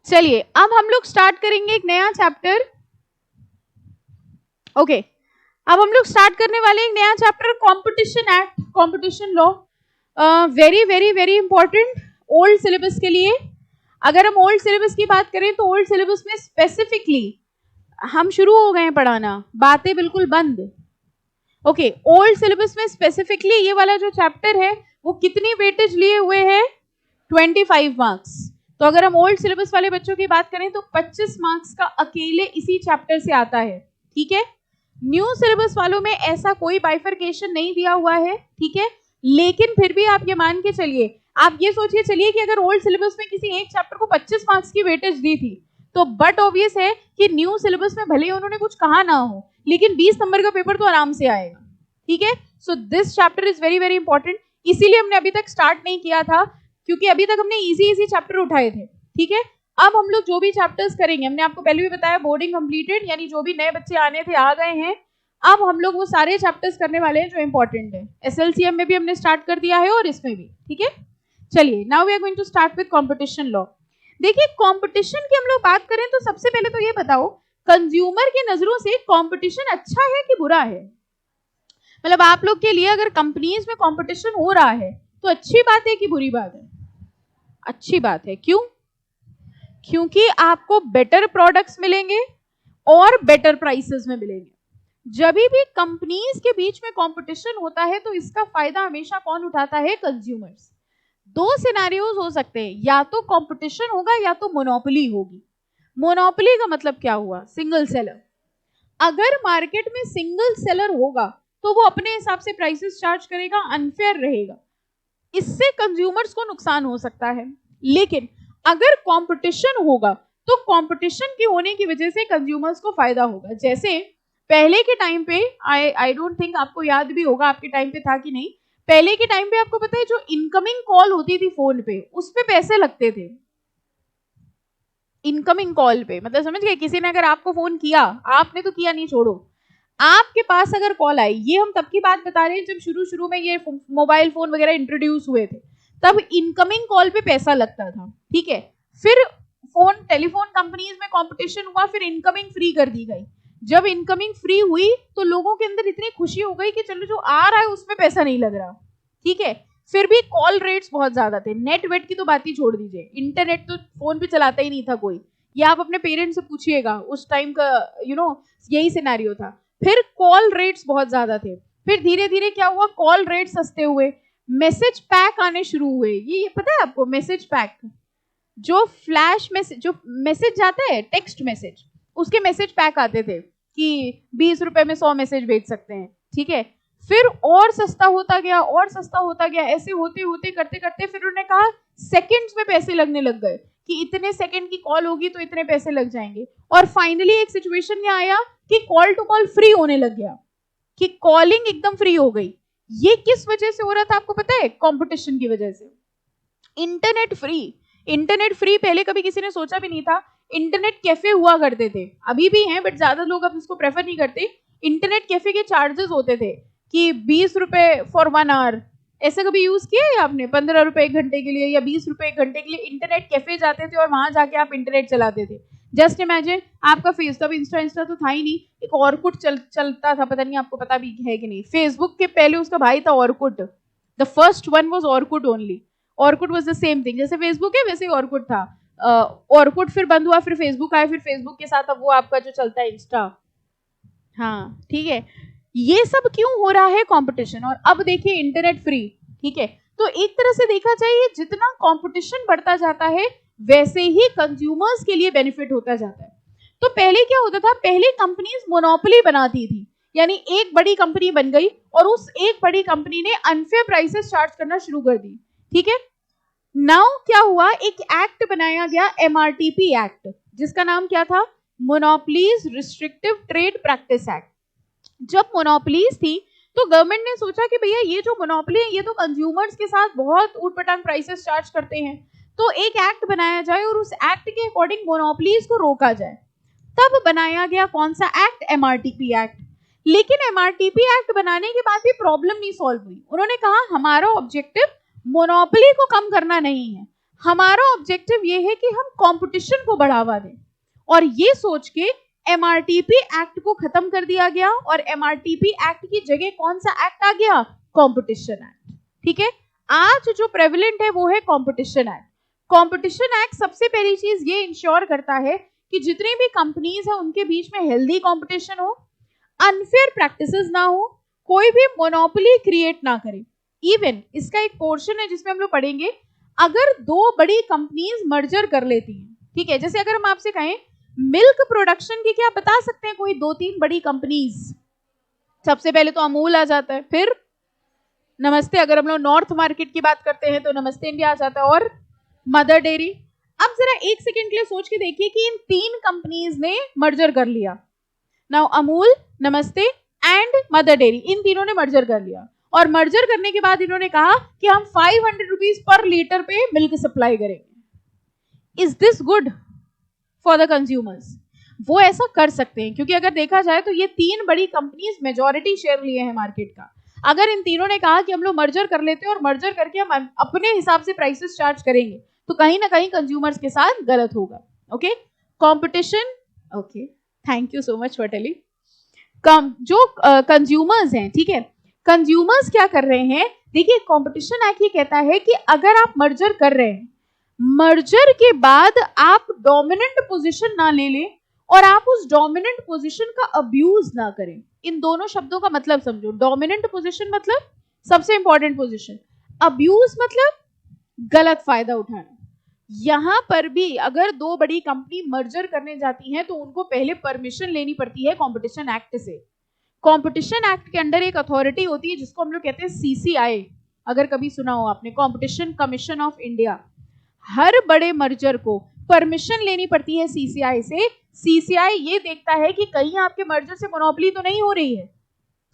चलिए अब हम लोग स्टार्ट करेंगे एक नया चैप्टर। ओके, अब हम लोग स्टार्ट करने वाले एक नया chapter, competition act, competition law. Very very very important old syllabus के लिए। अगर हम ओल्ड सिलेबस की बात करें तो ओल्ड सिलेबस में स्पेसिफिकली हम शुरू हो गए हैं पढ़ाना, बातें बिल्कुल बंद। ओके, ओल्ड सिलेबस में स्पेसिफिकली ये वाला जो चैप्टर है वो कितनी वेटेज लिए हुए है? 25 मार्क्स। तो अगर हम ओल्ड सिलेबस वाले बच्चों की बात करें तो 25 मार्क्स का अकेले इसी चैप्टर से आता है। ठीक है, न्यू सिलेबस वालों में ऐसा कोई बाइफरकेशन नहीं दिया हुआ है। ठीक है, लेकिन फिर भी आप ये मान के चलिए, आप ये सोचिए चलिए कि अगर ओल्ड सिलेबस में किसी एक चैप्टर को 25 मार्क्स की वेटेज दी थी तो बट ऑब्वियस है कि न्यू सिलेबस में भले ही उन्होंने कुछ कहा ना हो लेकिन 20 नंबर का पेपर तो आराम से आएगा। ठीक है, so this chapter is very very important. इसीलिए हमने अभी तक स्टार्ट नहीं किया था क्योंकि अभी तक हमने इजी इजी चैप्टर उठाए थे। ठीक है, अब हम लोग जो भी चैप्टर्स करेंगे, हमने आपको पहले भी बताया बोर्डिंग कंप्लीटेड, यानी जो भी नए बच्चे आने थे आ गए हैं। अब हम लोग वो सारे चैप्टर्स करने वाले हैं जो इंपॉर्टेंट है। एसएलसीएम में भी हमने स्टार्ट कर दिया है और इसमें भी। ठीक है, चलिए now we are going to start with competition law. देखिए, कंपटीशन की हम लोग बात करें तो सबसे पहले तो ये बताओ, कंज्यूमर की नजरों से कंपटीशन अच्छा है कि बुरा है? मतलब आप लोग के लिए अगर कंपनीज में कंपटीशन हो रहा है तो अच्छी बात है कि बुरी बात है? अच्छी बात है। क्यों? क्योंकि आपको बेटर प्रोडक्ट्स मिलेंगे और बेटर प्राइसेस में मिलेंगे। जब भी कंपनीज के बीच में कंपटीशन होता है तो इसका फायदा हमेशा कौन उठाता है? कंज्यूमर्स। दो सिनेरियोज हो सकते हैं, या तो कंपटीशन होगा या तो मोनोपोली होगी। मोनोपोली का मतलब क्या हुआ? Single seller. अगर मार्केट में सिंगल सेलर होगा तो वो अपने हिसाब से प्राइसेस चार्ज करेगा, अनफेयर रहेगा, इससे कंज्यूमर्स को नुकसान हो सकता है। लेकिन अगर कंपटीशन होगा तो कंपटीशन के होने की वजह से कंज्यूमर्स को फायदा होगा। जैसे पहले के टाइम पे, आई डोंट थिंक आपको याद भी होगा, आपके टाइम पे था कि नहीं, पहले के टाइम पे आपको पता है जो इनकमिंग कॉल होती थी फोन पे, उस पे पैसे लगते थे। इनकमिंग कॉल पे मतलब समझ गए, किसी ने अगर आपको फोन किया, आपने तो किया नहीं छोड़ो, आपके पास अगर कॉल आई, ये हम तब की बात बता रहे हैं जब शुरू शुरू में ये मोबाइल फोन वगैरह इंट्रोड्यूस हुए थे, तब इनकमिंग कॉल पे पैसा लगता था। ठीक है, फिर फोन टेलीफोन कंपनीज में कंपटीशन हुआ, फिर इनकमिंग फ्री कर दी गई। जब इनकमिंग फ्री हुई तो लोगों के अंदर इतनी खुशी हो गई कि चलो जो आ रहा है उसमें पैसा नहीं लग रहा। ठीक है, फिर भी कॉल रेट्स बहुत ज्यादा थे। नेट वेट की तो बात ही छोड़ दीजिए, इंटरनेट तो फोन पे चलाता ही नहीं था कोई। ये आप अपने पेरेंट्स से पूछिएगा, उस टाइम का यही सिनेरियो था। फिर कॉल रेट्स बहुत ज्यादा थे, फिर धीरे धीरे क्या हुआ, कॉल रेट सस्ते हुए, मैसेज पैक आने शुरू हुए। ये पता है आपको मैसेज पैक? जो फ्लैश मैसेज, जो मैसेज जाता है टेक्स्ट मैसेज, उसके मैसेज पैक आते थे कि 20 रुपए में 100 मैसेज भेज सकते हैं। ठीक है, फिर और सस्ता होता गया और सस्ता होता गया, ऐसे होते होते करते करते फिर उन्होंने कहा सेकंड्स में पैसे लगने लग गए कि इतने सेकंड की कॉल होगी तो इतने पैसे लग जाएंगे। और फाइनली एक सिचुएशन में आया कि कॉल टू कॉल फ्री होने लग गया, कि कॉलिंग एकदम फ्री हो गई। ये किस वजह से हो रहा था आपको पता है? कंपटीशन की वजह से। इंटरनेट फ्री, इंटरनेट फ्री पहले कभी किसी ने सोचा भी नहीं था। इंटरनेट कैफे हुआ करते थे, अभी भी हैं बट ज्यादा लोग अब इसको प्रेफर नहीं करते। इंटरनेट कैफे के चार्जेस होते थे कि 20 रुपए फॉर 1 आवर। ऐसा कभी यूज किया है आपने? 15 रुपए 1 घंटे के लिए या 20 रुपए 1 घंटे के लिए इंटरनेट कैफे जाते थे और वहां जाके आप इंटरनेट चलाते थे। जस्ट इमेजिन, आपका फेस, तब इंस्टा तो था ही नहीं, एक ऑरकुट चलता था, पता नहीं आपको पता भी है कि नहीं। फेसबुक के पहले उसका भाई था Orkut, the first one was Orkut only. Orkut was the same thing, जैसे फेसबुक है वैसे ही ऑरकुट था। ऑरकुट फिर बंद हुआ, फिर फेसबुक आया, फिर फेसबुक के साथ अब वो आपका जो चलता है इंस्टा। हाँ ठीक है, ये सब क्यों हो रहा है? कंपटीशन। और अब देखिए इंटरनेट फ्री। ठीक है, तो एक तरह से देखा जाए जितना कंपटीशन बढ़ता जाता है वैसे ही कंज्यूमर्स के लिए बेनिफिट होता जाता है। तो पहले क्या होता था, पहले कंपनीज मोनोपोली बनाती थी, यानी एक बड़ी कंपनी बन गई और उस एक बड़ी कंपनी ने अनफेयर प्राइसेस चार्ज करना शुरू कर दी। ठीक है, नाउ क्या हुआ, एक एक्ट बनाया गया, एमआरटीपी एक्ट, जिसका नाम क्या था? Monopolies restrictive trade practice act. जब मोनोपोलीज थी तो गवर्नमेंट ने सोचा कि भैया ये जो मोनोपोली है ये तो कंज्यूमर्स के साथ बहुत ऊटपटांग प्राइसेस चार्ज करते हैं, तो एक एक्ट बनाया जाए और उस एक्ट के अकॉर्डिंग मोनोपोलीज को रोका जाए। तब बनाया गया कौन सा एक्ट? MRTP act. लेकिन एमआरटीपी एक्ट बनाने के बाद भी प्रॉब्लम नहीं सॉल्व हुई। उन्होंने कहा हमारा ऑब्जेक्टिव मोनोपोली को कम करना नहीं है, हमारा ऑब्जेक्टिव ये है कि हम कंपटीशन को बढ़ावा दें, और ये सोच के एमआरटीपी एक्ट को खत्म कर दिया गया, और एमआरटीपी एक्ट की जगह कौन सा एक्ट आ गया? Competition act. ठीक है, आज जो प्रेवलेंट है वो है कंपटीशन एक्ट। कंपटीशन एक्ट सबसे पहली चीज ये इंश्योर करता है कि जितनी भी कंपनीज है उनके बीच में हेल्दी कंपटीशन हो, अनफेयर प्रैक्टिसेस ना हो, कोई भी मोनोपोली क्रिएट ना करे। इवन इसका एक पोर्शन है जिसमें हम लोग पढ़ेंगे, अगर दो बड़ी कंपनीज मर्जर कर लेती हैं, ठीक है, जैसे अगर हम आपसे कहें मिल्क प्रोडक्शन की, क्या बता सकते हैं कोई 2-3 बड़ी कंपनीज? सबसे पहले तो अमूल आ जाता है, फिर नमस्ते, अगर हम लोग नॉर्थ मार्केट की बात करते हैं तो नमस्ते इंडिया आ जाता है, और मदर डेयरी। अब जरा एक सेकेंड के लिए सोच के देखिए कि इन 3 कंपनीज ने मर्जर कर लिया। नाउ अमूल, नमस्ते एंड मदर डेयरी, इन तीनों ने मर्जर कर लिया, और मर्जर करने के बाद इन्होंने कहा कि हम 500 रुपीज पर लीटर पे मिल्क सप्लाई करेंगे। Is this good for the consumers? वो ऐसा कर सकते हैं, क्योंकि अगर देखा जाए तो ये 3 बड़ी कंपनीज मेजॉरिटी शेयर लिए हैं मार्केट का। अगर इन तीनों ने कहा कि हम लोग मर्जर कर लेते हैं और मर्जर करके हम अपने हिसाब से प्राइसेस चार्ज करेंगे, तो कहीं ना कहीं कंज्यूमर्स के साथ गलत होगा। Okay, competition. Okay, thank you so much for telling. जो कंज्यूमर्स हैं, ठीक है, कंज्यूमर्स क्या कर रहे हैं? देखिए, कंपटीशन एक्ट ये कहता है कि अगर आप मर्जर कर रहे हैं, मर्जर के बाद आप डोमिनेंट पोजीशन ना ले लें और आप उस डोमिनेंट पोजीशन का अब्यूज ना करें। इन दोनों शब्दों का मतलब समझो। डोमिनेंट पोजीशन मतलब सबसे इंपॉर्टेंट पोजीशन, अब्यूज मतलब गलत फायदा उठाना। यहां पर भी अगर 2 बड़ी कंपनी मर्जर करने जाती हैं तो उनको पहले परमिशन लेनी पड़ती है कंपटीशन एक्ट से। कंपटीशन एक्ट के अंडर एक अथॉरिटी होती है जिसको हम लोग कहते हैं सीसीआई, अगर कभी सुना हो आपने, कंपटीशन कमीशन ऑफ इंडिया। हर बड़े मर्जर को परमिशन लेनी पड़ती है सीसीआई से। सीसीआई ये देखता है कि कहीं आपके मर्जर से मोनोपोली तो नहीं हो रही है।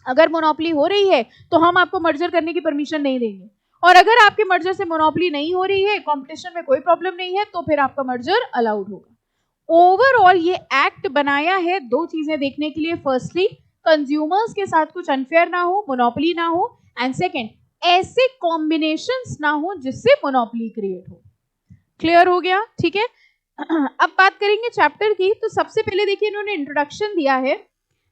अगर मोनोपोली हो रही है तो हम आपको मर्जर करने की परमिशन नहीं देंगे, और अगर आपके मर्जर से मोनोपोली नहीं हो रही है, कंपटीशन में कोई प्रॉब्लम नहीं है, तो फिर आपका मर्जर अलाउड होगा। ओवरऑल ये एक्ट बनाया है 2 चीजें देखने के लिए। फर्स्टली, कंज्यूमर्स के साथ कुछ अनफेयर ना हो, मोनोपोली ना हो, एंड सेकेंड, ऐसे कॉम्बिनेशंस ना हो जिससे मोनोपोली क्रिएट हो। क्लियर हो गया? ठीक है, अब बात करेंगे चैप्टर की। तो सबसे पहले देखिए इन्होंने इंट्रोडक्शन दिया है।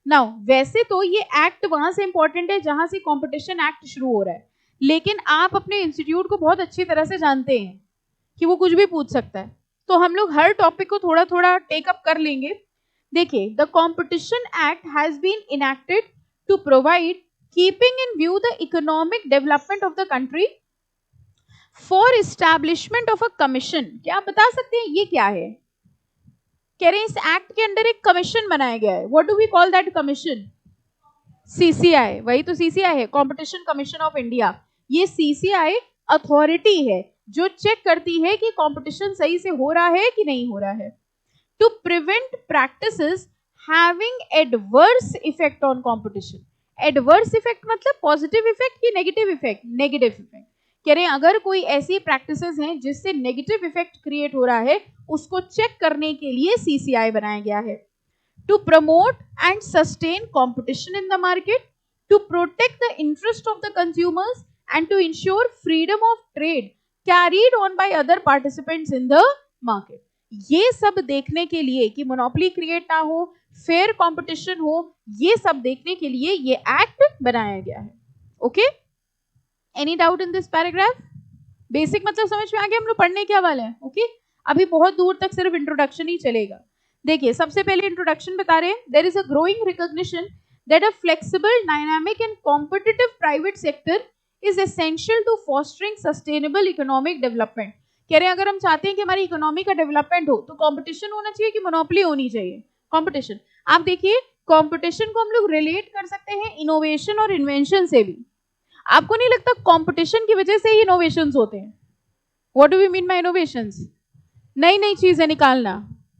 नाउ वैसे तो ये एक्ट वहां से इंपॉर्टेंट है जहां से कंपटीशन एक्ट शुरू हो रहा है, लेकिन आप अपने इंस्टीट्यूट को बहुत अच्छी तरह से जानते हैं कि वो कुछ भी पूछ सकता है, तो हम लोग हर टॉपिक को थोड़ा थोड़ा टेकअप कर लेंगे। देखिए, the competition act has been enacted to provide keeping in view the economic development of the country for establishment of a commission. क्या आप बता सकते हैं ये क्या है? कह रहे हैं इस एक्ट के अंदर एक कमीशन बनाया गया है। What do we call that commission? CCI. वही तो सीसीआई है, कंपटीशन कमीशन ऑफ इंडिया। ये सीसीआई अथॉरिटी है जो चेक करती है कि कंपटीशन सही से हो रहा है कि नहीं हो रहा है। To prevent practices having adverse effect on competition. Adverse effect मतलब पॉजिटिव इफेक्ट कि नेगेटिव इफेक्ट? Negative effect. कह रहे हैं अगर कोई ऐसी प्रैक्टिसेस हैं जिससे नेगेटिव इफेक्ट क्रिएट हो रहा है, उसको चेक करने के लिए सीसीआई बनाया गया है। To promote and sustain competition in the market, to protect the interest of the consumers and to ensure freedom of trade carried on by other participants in the market. ये सब देखने के लिए कि मोनोपोली क्रिएट ना हो, fair competition हो, ये सब देखने के लिए ये एक्ट बनाया गया है। Okay, any doubt in this paragraph? Basic मतलब समझ में आ गया हम लोग पढ़ने क्या वाले हैं? ओके, अभी बहुत दूर तक सिर्फ इंट्रोडक्शन ही चलेगा। देखिए, सबसे पहले इंट्रोडक्शन बता रहे हैं, there is a growing recognition that a flexible, dynamic and competitive private sector is essential to fostering sustainable economic development. कह रहे हैं अगर हम चाहते हैं कि हमारी इकोनॉमी का डेवलपमेंट हो तो कंपटीशन होना चाहिए कि मोनोपोली होनी चाहिए? कंपटीशन। आप देखिए, कंपटीशन को हम लोग रिलेट कर सकते हैं इनोवेशन और इन्वेंशन से भी। आपको नहीं लगता कंपटीशन की वजह से ही इनोवेशंस होते हैं? What do we mean by innovations? नई नई चीजें निकालना।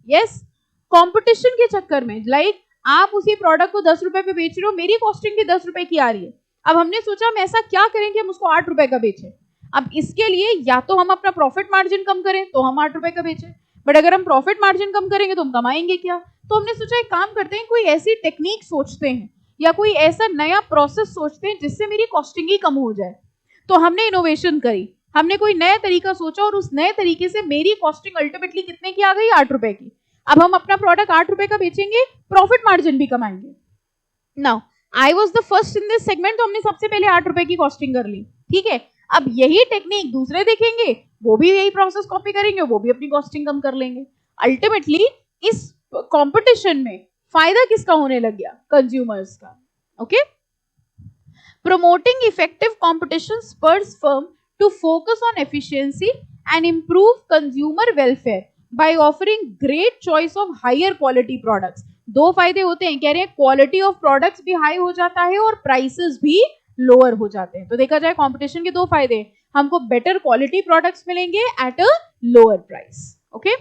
यस, कंपटीशन के चक्कर में, लाइक आप उसी प्रोडक्ट को 10 रुपए पे बेच रहे हो, मेरी कॉस्टिंग भी 10 रुपए की आ रही है। अब हमने सोचा हम ऐसा क्या करें कि हम उसको 8 रुपए का बेचें। अब इसके लिए या तो हम अपना प्रॉफिट मार्जिन कम करें तो हम 8 रुपए का बेचें, बट अगर हम प्रॉफिट मार्जिन कम करेंगे तो हम कमाएंगे क्या? तो हमने सोचा एक काम करते हैं, कोई ऐसी टेक्निक सोचते हैं या कोई ऐसा नया प्रोसेस सोचते हैं जिससे मेरी कॉस्टिंग ही कम हो जाए। तो हमने इनोवेशन करी। हमने कोई नया तरीका सोचा और उस नए तरीके से मेरी कॉस्टिंग अल्टीमेटली कितने की आ गई, 8 रुपए की। अब हम अपना प्रोडक्ट 8 रुपए का बेचेंगे, प्रॉफिट मार्जिन भी कमाएंगे। Now I was the first in this segment, तो हमने सबसे पहले 8 रुपए की कॉस्टिंग कर ली, ठीक है। अब यही टेक्निक दूसरे देखेंगे, वो भी यही प्रोसेस कॉपी करेंगे, वो भी अपनी कॉस्टिंग कम कर लेंगे। अल्टीमेटली इस कंपटीशन में फायदा किसका होने लग गया, कंज्यूमर्स का। Okay, promoting effective competition spurs firm to focus on efficiency and improve consumer welfare by offering great choice of higher quality products। दो फायदे होते हैं, कह रहे हैं क्वालिटी ऑफ प्रोडक्ट्स भी हाई हो जाता है और प्राइसेस भी लोअर हो जाते हैं। तो देखा जाए कंपटीशन के दो फायदे, हमको बेटर क्वालिटी प्रोडक्ट्स मिलेंगे at a lower price. Okay,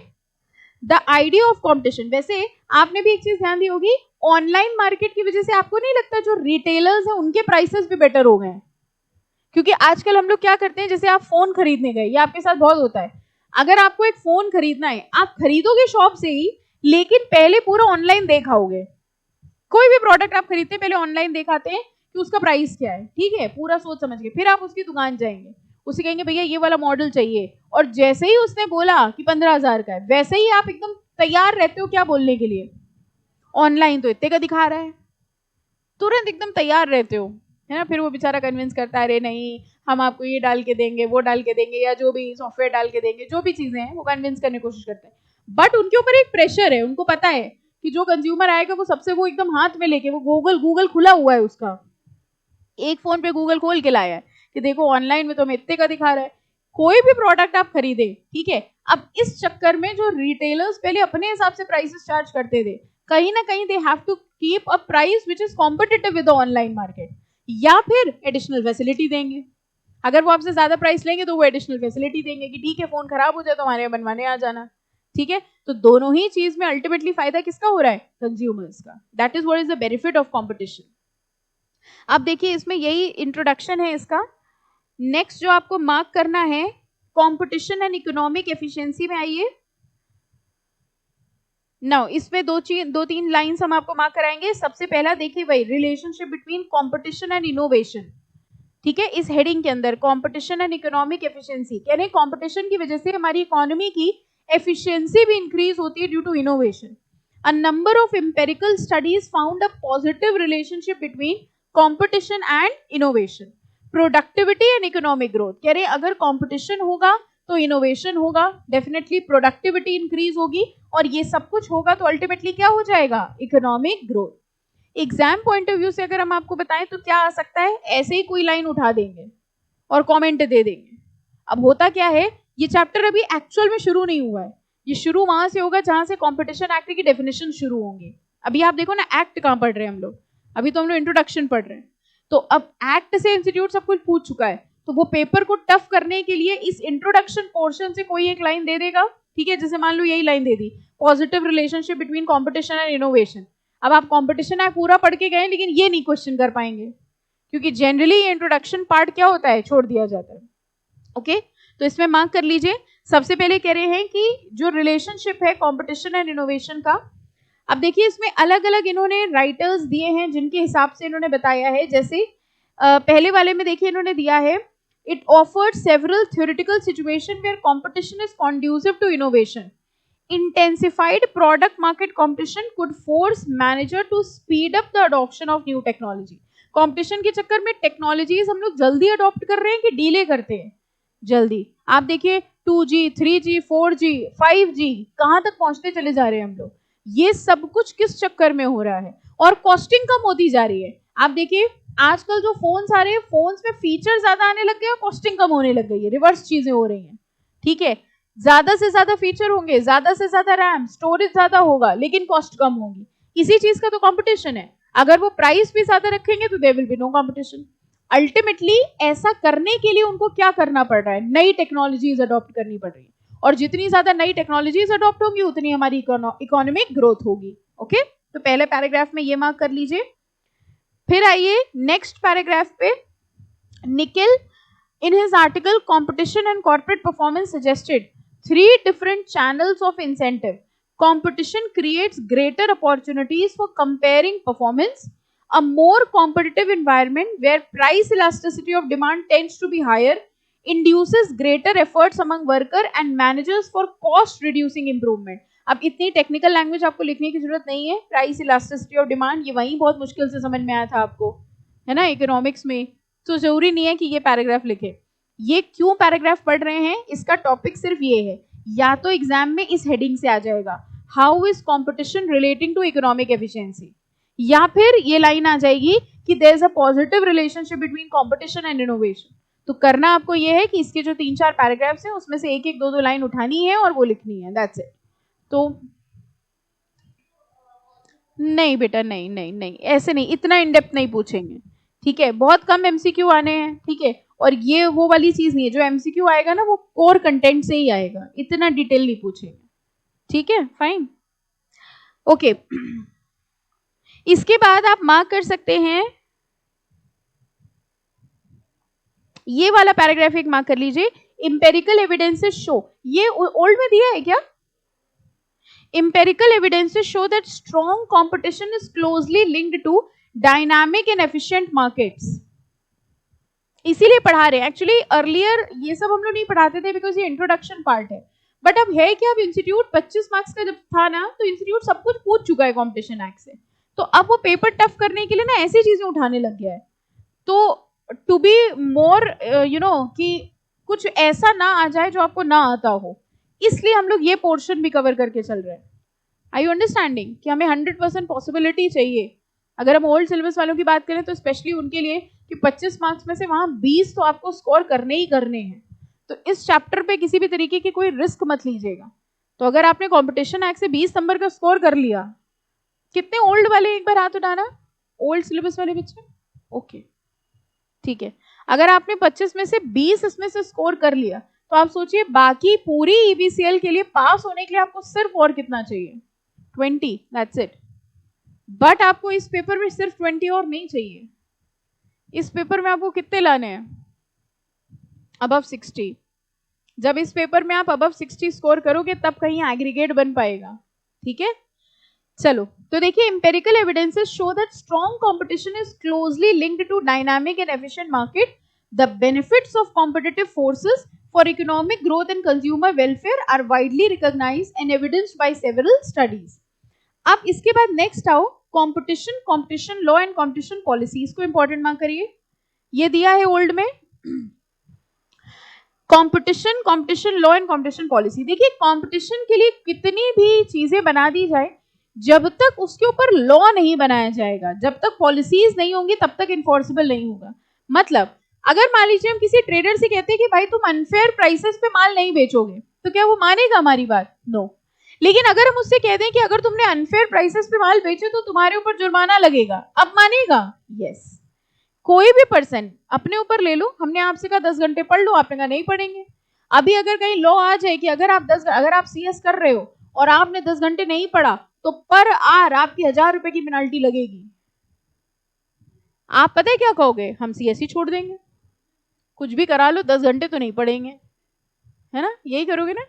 the idea of competition, वैसे आपने भी एक चीज ध्यान दी होगी, ऑनलाइन मार्केट की वजह से आपको नहीं लगता जो रिटेलर्स हैं उनके प्राइसेस भी बेटर हो गए हैं? क्योंकि आजकल हम लोग क्या करते हैं, जैसे आप फोन खरीदने गए, ये आपके साथ बहुत होता है, अगर आपको एक फोन खरीदना है, आप खरीदोगे शॉप से ही, लेकिन पहले पूरा ऑनलाइन देखाओगे। कोई भी प्रोडक्ट आप खरीदते हैं पहले ऑनलाइन दिखाते हैं कि उसका प्राइस क्या है, ठीक है, पूरा सोच समझ के, फिर आप उसकी दुकान जाएंगे, उसे कहेंगे भैया ये वाला मॉडल चाहिए, और जैसे ही उसने बोला कि 15,000 का है, वैसे ही आप एकदम तैयार रहते हो क्या बोलने के लिए, ऑनलाइन तो इतने का दिखा रहा है, तुरंत एकदम तैयार रहते हो, है ना। फिर वो बेचारा कन्विंस करता है, अरे नहीं हम आपको ये डाल के देंगे, वो डाल के देंगे, या जो भी सॉफ्टवेयर डाल के देंगे, जो भी चीजें हैं वो कन्विंस करने की कोशिश करते हैं। बट उनके ऊपर एक प्रेशर है, उनको पता है कि जो कंज्यूमर आएगा वो सबसे, वो एकदम हाथ में लेके, वो गूगल खुला हुआ है उसका, एक फोन पे गूगल खोल के लाया है कि देखो ऑनलाइन में तो हमें इतने का दिखा रहा है। कोई भी प्रोडक्ट आप खरीदे, ठीक है, अब इस चक्कर में जो रिटेलर्स पहले अपने हिसाब से प्राइसेस चार्ज करते थे, कहीं ना कहीं they have to keep a price which is competitive with the online market, या फिर एडिशनल फैसिलिटी देंगे। अगर वो आपसे ज्यादा प्राइस लेंगे तो वो एडिशनल फैसिलिटी देंगे कि ठीक है फोन खराब हो जाए तो हमारे यहाँ बनवाने आ जाना, ठीक है। तो दोनों ही चीज में अल्टीमेटली फायदा किसका हो रहा है, कंज्यूमर्स का। That is what is the benefit of competition. अब देखिए इसमें यही इंट्रोडक्शन है इसका। नेक्स्ट जो आपको मार्क करना है, कंपटीशन एंड इकोनॉमिक एफिशिएंसी में आइए। नाउ इसमें दो तीन लाइंस हम आपको मार्क कराएंगे। सबसे पहला देखिए भाई, relationship between competition and innovation, ठीक है। इस हेडिंग के अंदर कंपटीशन एंड इकोनॉमिक एफिशिएंसी, कह रहे हैं कंपटीशन की वजह से हमारी इकोनॉमी की एफिशिएंसी भी इंक्रीज होती है due to innovation. A number of empirical studies found a positive relationship between competition and innovation, productivity and economic growth. कह रहे हैं अगर कंपटीशन होगा तो इनोवेशन होगा, डेफिनेटली प्रोडक्टिविटी इंक्रीज होगी, और ये सब कुछ होगा तो अल्टीमेटली क्या हो जाएगा, economic growth. Exam point of view से अगर हम आपको बताएं तो क्या आ सकता है, ऐसे ही कोई लाइन उठा देंगे और कमेंट दे देंगे। अब होता क्या है, ये चैप्टर अभी एक्चुअल में शुरू नहीं हुआ है, ये शुरू वहां से होगा जहां से कंपटीशन एक्ट की डेफिनेशन शुरू होंगी। अभी आप देखो ना, एक्ट कहाँ पढ़ रहे हैं हम लोग, अभी तो हम लोग इंट्रोडक्शन पढ़ रहे हैं। तो अब एक्ट से इंस्टीट्यूट सब कुछ पूछ चुका है, तो वो पेपर को टफ करने के लिए इस इंट्रोडक्शन पोर्शन से कोई एक लाइन दे देगा, ठीक है। जैसे मान लो यही line they the, positive relationship between competition and innovation. अब आप कंपटीशन एक्ट पूरा पढ़ के गए, लेकिन ये नहीं क्वेश्चन कर पाएंगे, क्योंकि जनरली ये इंट्रोडक्शन पार्ट क्या होता है, छोड़ दिया जाता है। ओके, तो इसमें मार्क कर लीजिए। सबसे पहले कह रहे हैं कि जो रिलेशनशिप है कंपटीशन एंड इनोवेशन का, अब देखिए इसमें अलग अलग इन्होंने राइटर्स दिए हैं जिनके हिसाब से इन्होंने बताया है। जैसे पहले वाले में देखिए इन्होंने दिया है, it offered several theoretical situation where competition is conducive to innovation. Intensified product market competition could force manager to speed up the adoption of new technology। Competition के चक्कर में टेक्नोलॉजीज हम लोग जल्दी अडॉप्ट कर रहे हैं कि डीले करते हैं, जल्दी। आप देखिए 2G, 3G, 4G, 5G कहां तक पहुंचते चले जा रहे हैं हम लोग। ये सब कुछ किस चक्कर में हो रहा है, और कॉस्टिंग कम होती जा रही है। आप देखिए आजकल जो फोन्स आ रहे हैं, फोन्स में फीचर ज्यादा आने लग गए और कॉस्टिंग कम होने लग गई है, रिवर्स चीजें हो रही हैं, ठीक है। ज्यादा से ज्यादा फीचर होंगे, ज्यादा से ज्यादा रैम स्टोरेज ज्यादा होगा, लेकिन कॉस्ट कम होगी। इसी चीज का तो कंपटीशन है। अगर वो प्राइस भी ज्यादा रखेंगे तो there will be no competition. Ultimately ऐसा करने के लिए उनको क्या करना पड़ रहा है, नई टेक्नोलॉजीज अडॉप्ट करनी पड़ रही है, और जितनी ज्यादा नई टेक्नोलॉजीज अडॉप्ट होंगी उतनी हमारी इकोनॉमिक ग्रोथ होगी। ओके, तो पहले पैराग्राफ में ये मार्क कर लीजिए। फिर आइए नेक्स्ट पैराग्राफ पे। Nikhil in his article competition and corporate performance suggested 3 different channels of incentive. Competition creates greater opportunities for comparing performance, a more competitive environment where price elasticity of demand tends to be higher induces greater efforts among worker and managers for cost reducing improvement. अब इतनी technical language आपको लिखने की जरूरत नहीं है. Price elasticity of demand, ये वहीं बहुत मुश्किल से समझ में आया था आपको, है ना, इकोनॉमिक्स में. तो जरूरी नहीं है कि ये पैराग्राफ लिखे. ये क्यों पैराग्राफ पढ़ रहे हैं, इसका टॉपिक सिर्फ ये है. या तो एग्जाम में इस हेडिंग से आ जाएगा, how is competition relating to economic efficiency, या फिर ये लाइन आ जाएगी कि there is a positive relationship between competition and innovation. तो करना आपको ये है कि इसके जो 3-4 पैराग्राफ्स हैं उसमें से एक एक 2-2 लाइन उठानी है और वो लिखनी है. That's it. तो नहीं बेटा, नहीं नहीं नहीं, ऐसे नहीं, इतना इन डेप्थ नहीं पूछेंगे. ठीक है, बहुत कम एमसीक्यू आने हैं. ठीक है, और ये वो वाली चीज नहीं है, जो एमसीक्यू आएगा ना वो कोर कंटेंट से ही आएगा, इतना डिटेल नहीं पूछेंगे. ठीक है, फाइन, ओके. इसके बाद आप मार्क कर सकते हैं ये वाला पैराग्राफ, एक मार्क कर लीजिए, इंपेरिकल एविडेंसेस शो. ये ओल्ड में दिया है क्या? Empirical evidences show that strong competition is closely linked to dynamic and efficient markets. इसीलिए पढ़ा रहे हैं. एक्चुअली अर्लियर ये सब हम लोग नहीं पढ़ाते थे बिकॉज ये इंट्रोडक्शन पार्ट है. बट अब है कि अब इंस्टीट्यूट 25 मार्क्स का जब था ना, तो इंस्टीट्यूट सब कुछ पूछ चुका है कॉम्पिटिशन एक्ट से. तो अब वो पेपर टफ करने के लिए ना ऐसी चीजें उठाने लग गया है. तो to be more you know कि कुछ ऐसा ना आ जाए जो आपको ना आता हो, इसलिए हम लोग ये पोर्शन भी कवर करके चल रहे हैं. आई यू अंडरस्टैंडिंग कि हमें 100% पॉसिबिलिटी चाहिए. अगर हम ओल्ड सिलेबस वालों की बात करें तो स्पेशली उनके लिए कि 25 मार्क्स में से वहां 20 तो आपको स्कोर करने ही करने हैं. तो इस चैप्टर पे किसी भी तरीके की कोई रिस्क मत लीजिएगा. तो अगर आपने कॉम्पिटिशन एक्ट से 20 नंबर का स्कोर कर लिया, कितने ओल्ड वाले एक बार हाथ उठाना, ओल्ड सिलेबस वाले बच्चे? ओके, ठीक है. अगर आपने 25 में से 20 इसमें से स्कोर कर लिया, तो आप सोचिए बाकी पूरी ईबीसीएल के लिए पास होने के लिए आपको सिर्फ और कितना चाहिए? 20. That's it. बट आपको इस पेपर में सिर्फ 20 और नहीं चाहिए. इस पेपर में आपको कितने लाने हैं? अबव 60. जब इस पेपर में आप अबव 60 स्कोर करोगे तब कहीं एग्रीगेट बन पाएगा. ठीक है, चलो. तो देखिए, empirical evidences show that strong competition is closely linked to dynamic and efficient market. The benefits of competitive forces for economic growth and consumer welfare are widely recognized and evidenced by several studies. अब इसके बाद next आओ, competition, competition law and competition policy. इसको important mark करिए, ये दिया है old में. Competition, competition law and competition policy. देखिए, कंपटीशन के लिए कितनी भी चीजें बना दी जाए, जब तक उसके ऊपर लॉ नहीं बनाया जाएगा, जब तक पॉलिसीज नहीं होंगी, तब तक इन्फोर्सेबल नहीं होगा. मतलब अगर मान लीजिए हम किसी ट्रेडर से कहते हैं कि भाई तुम अनफेयर प्राइसेस पे माल नहीं बेचोगे, तो क्या वो मानेगा हमारी बात? नो. लेकिन अगर हम उससे कह दें कि अगर तुमने अनफेयर प्राइसेस पे माल बेचे तो तुम्हारे ऊपर जुर्माना लगेगा, अब मानेगा? यस. कोई भी पर्सन अपने ऊपर ले लो, हमने आपसे कहा 10 घंटे पढ़ लो, आपने कहा नहीं पढ़ेंगे. अभी अगर कहीं लॉ आ जाए कि अगर आप सीएस कर रहे हो और आपने 10 घंटे नहीं पढ़ा तो पर आर आपकी 1000 रुपए की पेनल्टी लगेगी, आप पता है क्या कहोगे? हम सीएस ही छोड़ देंगे, कुछ भी करा लो, 10 घंटे तो नहीं पढ़ेंगे, है ना? यही करोगे ना?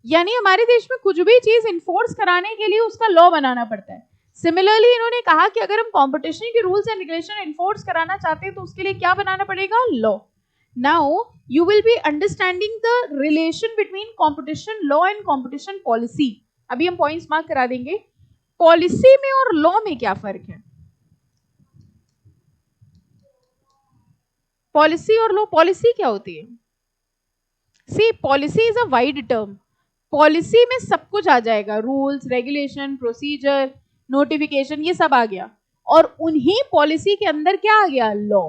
यानी हमारे देश में कुछ भी चीज इन्फोर्स कराने के लिए उसका लॉ बनाना पड़ता है. सिमिलरली इन्होंने कहा कि अगर हम कंपटीशन के रूल्स एंड रेगुलेशन इन्फोर्स कराना चाहते हैं तो उसके लिए क्या बनाना पड़ेगा? Law. Now you will be understanding the relation between competition law and competition policy. अभी हम पॉइंट्स मार्क करा देंगे. पॉलिसी में और लॉ में क्या फर्क है? पॉलिसी और लॉ. पॉलिसी क्या होती है? See, policy is a wide term. Policy में सब कुछ आ जाएगा, रूल्स, रेगुलेशन, प्रोसीजर, नोटिफिकेशन, ये सब आ गया. और उन्हीं पॉलिसी के अंदर क्या आ गया? लॉ.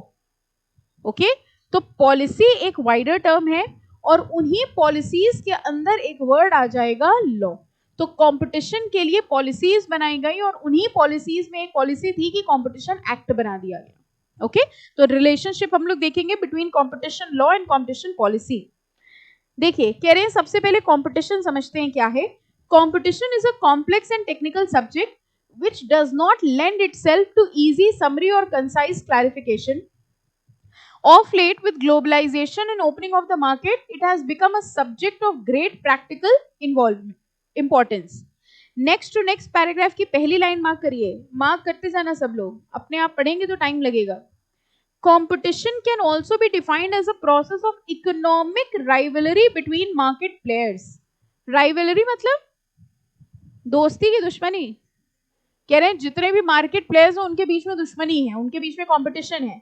ओके, तो पॉलिसी एक वाइडर टर्म है और उन्हीं पॉलिसीज के अंदर एक वर्ड आ जाएगा लॉ. तो कंपटीशन के लिए पॉलिसीज बनाई गई और उन्हीं पॉलिसीज में एक पॉलिसी थी कि कंपटीशन एक्ट बना दिया गया. ओके, तो रिलेशनशिप हम लोग देखेंगे between competition law and competition policy. देखिए, कह रहे हैं सबसे पहले कंपटीशन समझते हैं क्या है. Competition is a complex and technical subject which does not lend itself to easy summary or concise clarification. Of late, with globalization and opening of the market, it has become a subject of great practical importance. Next to next paragraph की पहली line mark करिए. Mark करते जाना सब लोग, अपने आप पढ़ेंगे तो टाइम लगेगा. Competition can also be defined as a process of economic rivalry between market players. Rivalry मतलब दोस्ती की दुश्मनी. कह रहे हैं जितने भी मार्केट प्लेयर्स हैं उनके बीच में दुश्मनी है, उनके बीच में कंपटीशन है.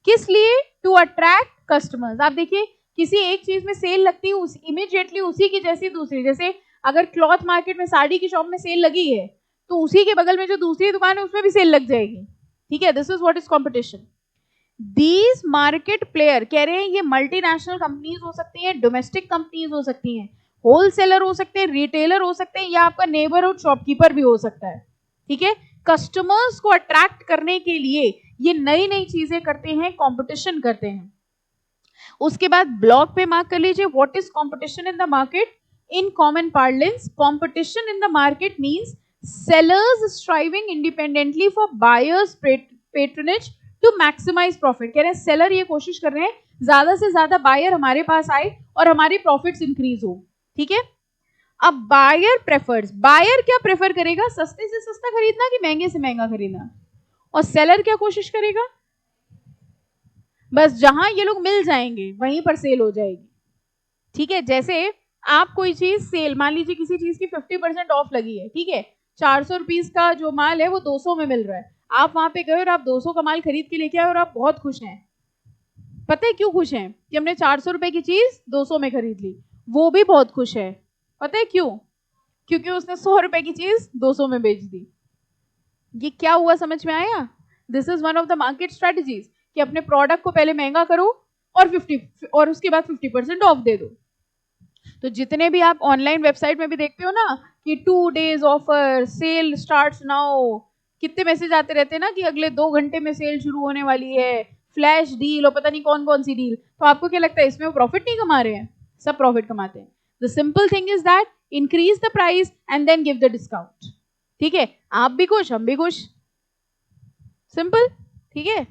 किस लिए? To attract customers. आप देखिए किसी एक चीज में सेल लगती है, उस इमीडिएटली उसी की जैसी दूसरी, जैसे अगर क्लॉथ मार्केट में साड़ी की शॉप में सेल लगी है तो उसी के बगल में जो दूसरी दुकान है उसमें भी सेल लग जाएगी. ठीक है, this is what is competition. These market player, कह रहे हैं ये मल्टीनेशनल कंपनीज हो सकती हैं, डोमेस्टिक कंपनीज हो सकती हैं, होलसेलर हो सकते हैं, रिटेलर हो सकते हैं, या आपका नेबरहुड शॉपकीपर भी हो सकता है. ठीक है, कस्टमर्स को अट्रैक्ट करने के लिए ये नई नई चीजें करते हैं, कंपटीशन करते हैं. उसके बाद ब्लॉक पे मार्क कर लीजिए, what is competition in the market. In common parlance, competition in the market means sellers striving independently for buyers patronage to maximise profit. कह रहे हैं सेलर ये कोशिश कर रहे हैं ज्यादा से ज्यादा बायर हमारे पास आए और हमारी प्रॉफिट्स इंक्रीज हो. ठीक है, अब बायर प्रेफर्स, बायर क्या प्रेफर करेगा? सस्ते से सस्ता खरीदना कि महंगे से महंगा खरीदना. और सेलर क्या कोशिश करेगा? बस जहां ये लोग मिल जाएंगे वहीं पर सेल हो जाएगी. ठीक है, जैसे आप कोई चीज सेल, मान लीजिए किसी चीज की 50% ऑफ लगी है. ठीक है, 400 रुपीज का जो माल है वो 200 में मिल रहा है. आप वहां पे गए और आप 200 का माल खरीद के लेके आए और आप बहुत खुश हैं. पता है क्यों खुश हैं? कि हमने 400 रुपए की चीज 200 में खरीद ली. वो भी बहुत खुश है. पता है क्यों? क्योंकि उसने 100 रुपए की चीज 200 में बेच दी. ये क्या हुआ, समझ में आया? This is one of the market strategies कि अपने प्रोडक्ट को पहले महंगा करो और उसके बाद 50% ऑफ दे दो. तो जितने भी आप ऑनलाइन वेबसाइट में भी देखते हो ना कि 2 days offer, sale starts now, कितने मैसेज आते रहते हैं ना कि अगले 2 घंटे में सेल शुरू होने वाली है, फ्लैश डील और पता नहीं कौन कौन सी डील. तो आपको क्या लगता है इसमें वो प्रॉफिट नहीं कमा रहे हैं? सब प्रॉफिट कमाते हैं. The simple thing is that increase the price and then give the discount. ठीक है, आप भी खुश, हम भी खुश, सिंपल. ठीक है,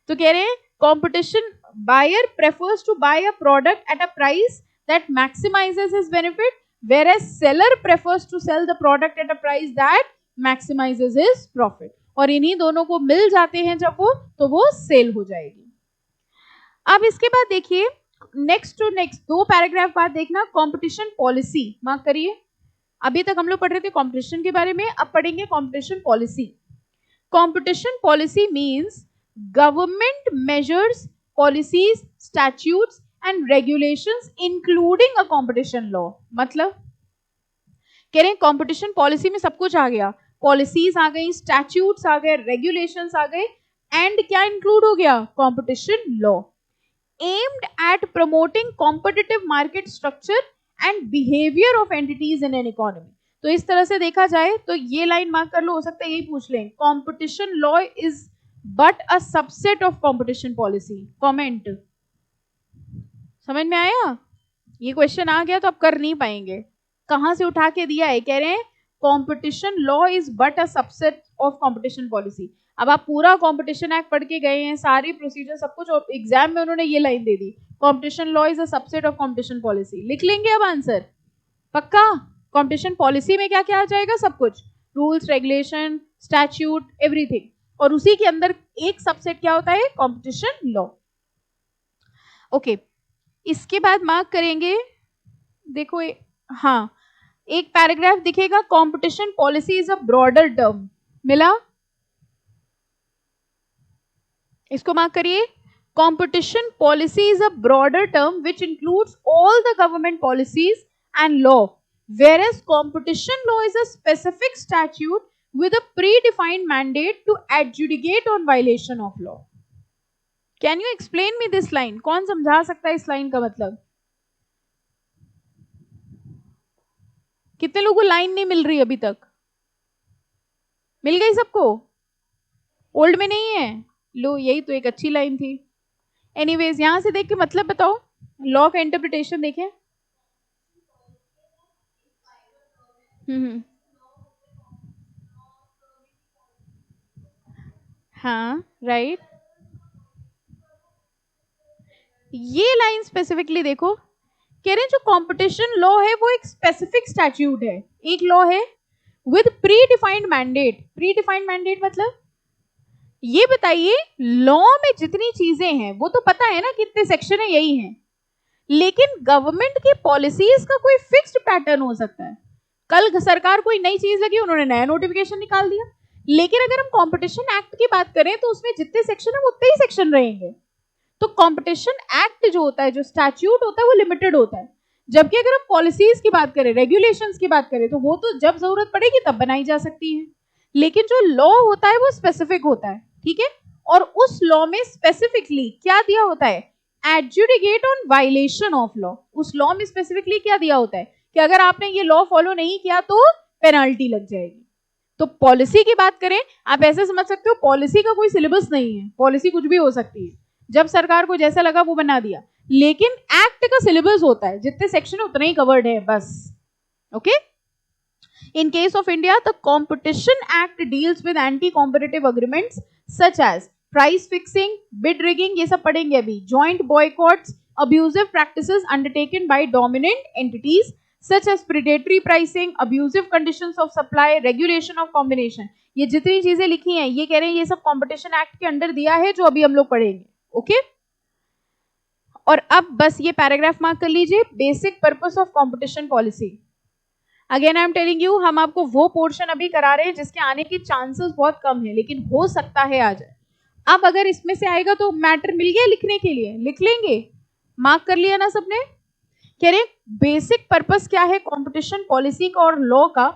तो कह रहे हैं competition, buyer prefers to buy a product at a price that maximizes his benefit, whereas seller prefers to sell the product at a price that maximizes his profit. और इन्हीं दोनों को मिल जाते हैं जब वो, तो वो सेल हो जाएगी. अब इसके बाद देखिए नेक्स्ट टू नेक्स्ट 2 पैराग्राफ बाद देखना कंपटीशन पॉलिसी. मार्क करिए, अभी तक हम लोग पढ़ रहे थे कंपटीशन के बारे में, अब पढ़ेंगे competition policy. Competition policy means government measures, policies, statutes and regulations including a competition law. मतलब कह रहे हैं competition policy में सब कुछ आ गया, पॉलिसीज आ गई, स्टैट्यूट्स आ गए, रेगुलेशंस आ गए, एंड क्या इंक्लूड हो गया? competition law. aimed at promoting competitive market structure and behavior of entities in an economy. तो इस तरह से देखा जाए तो ये लाइन मार्क कर लो, हो सकता है यही पूछ लें, competition law is but a subset of competition policy. Comment समझ में आया? ये क्वेश्चन आ गया तो आप कर नहीं पाएंगे. कहां से उठा के दिया है? कह रहे हैं competition law is but a subset of competition policy. अब आप पूरा कंपटीशन एक्ट पढ़ के गए हैं, सारी प्रोसीजर सब कुछ, और एग्जाम में उन्होंने ये line they the, competition law is a subset of competition policy. लिख लेंगे अब आंसर पक्का? कंपटीशन पॉलिसी में क्या क्या आ जाएगा? सब कुछ, रूल्स, रेगुलेशन, स्टैट्यूट, एवरीथिंग. और उसी के अंदर एक सबसेट क्या होता है? Competition law. ओके, इसके बाद मार्क करेंगे, देखो हाँ एक पैराग्राफ दिखेगा, competition policy is a broader term. मिला? इसको मार्क करिए, competition policy is a broader term which includes all the government policies and law, whereas competition law is a specific statute with a predefined mandate to adjudicate on violation of law. Can you explain me this line? कौन समझा सकता है इस line का मतलब? कितने लोगों को लाइन नहीं मिल रही अभी तक? मिल गई सबको? ओल्ड में नहीं है? लो, यही तो एक अच्छी लाइन थी. एनीवेज, यहां से देख के मतलब बताओ, लॉ का इंटरप्रिटेशन देखें. हाँ राइट. ये लाइन स्पेसिफिकली देखो, कह रहे हैं जो कंपटीशन लॉ है वो एक स्पेसिफिक स्टैट्यूट है, एक लॉ है with pre defined mandate. Pre defined mandate मतलब ये बताइए, लॉ में जितनी चीजें हैं वो तो पता है ना, कितने सेक्शन है यही है, लेकिन गवर्नमेंट की पॉलिसीज का कोई फिक्स्ड पैटर्न हो सकता है। कल सरकार कोई नई चीज लगी, उन्होंने नया नोटिफिकेशन निकाल दिया। लेकिन अगर हम कंपटीशन एक्ट की बात करें तो उसमें जितने सेक्शन है वो उतने ही सेक्शन रहेंगे। तो कंपटीशन एक्ट जो होता है, जो स्टैट्यूट होता है, वो लिमिटेड होता है। जबकि अगर हम पॉलिसीज की बात करें, रेगुलेशंस की बात करें, तो वो तो जब जरूरत पड़ेगी तब बनाई जा सकती है। लेकिन जो लॉ होता है वो स्पेसिफिक होता है, ठीक है। और उस लॉ में स्पेसिफिकली क्या दिया होता है, adjudicate on violation of law. उस लॉ में स्पेसिफिकली क्या दिया होता है कि अगर आपने ये लॉ फॉलो नहीं किया तो पेनल्टी लग जाएगी। तो पॉलिसी की बात करें, आप ऐसे समझ सकते हो पॉलिसी का कोई सिलेबस नहीं है, पॉलिसी कुछ भी हो सकती है, जब सरकार को जैसा लगा वो बना दिया। लेकिन एक्ट का सिलेबस होता है, जितने सेक्शन उतने ही कवर्ड है बस। Okay, in case of India, the Competition Act deals with anti-competitive agreements such as price fixing, bid rigging, ये सब पढ़ेंगे अभी, joint boycotts, abusive practices undertaken by dominant entities such as predatory pricing, abusive conditions of supply, regulation of combination। ये जितनी चीजें लिखी हैं ये कह रहे हैं ये सब Competition Act के अंडर दिया है, जो अभी हम लोग पढ़ेंगे। ओके, और अब बस ये पैराग्राफ मार्क कर लीजिए, basic purpose of competition policy. Again I am telling you, हम आपको वो पोर्शन अभी करा रहे हैं जिसके आने के चांसेस बहुत कम है, लेकिन हो सकता है आ जाए। अब अगर इसमें से आएगा तो मैटर मिल गया लिखने के लिए, लिख लेंगे, मार्क कर लिया ना सबने। कह रहे बेसिक पर्पस क्या है कंपटीशन पॉलिसी का और लॉ का,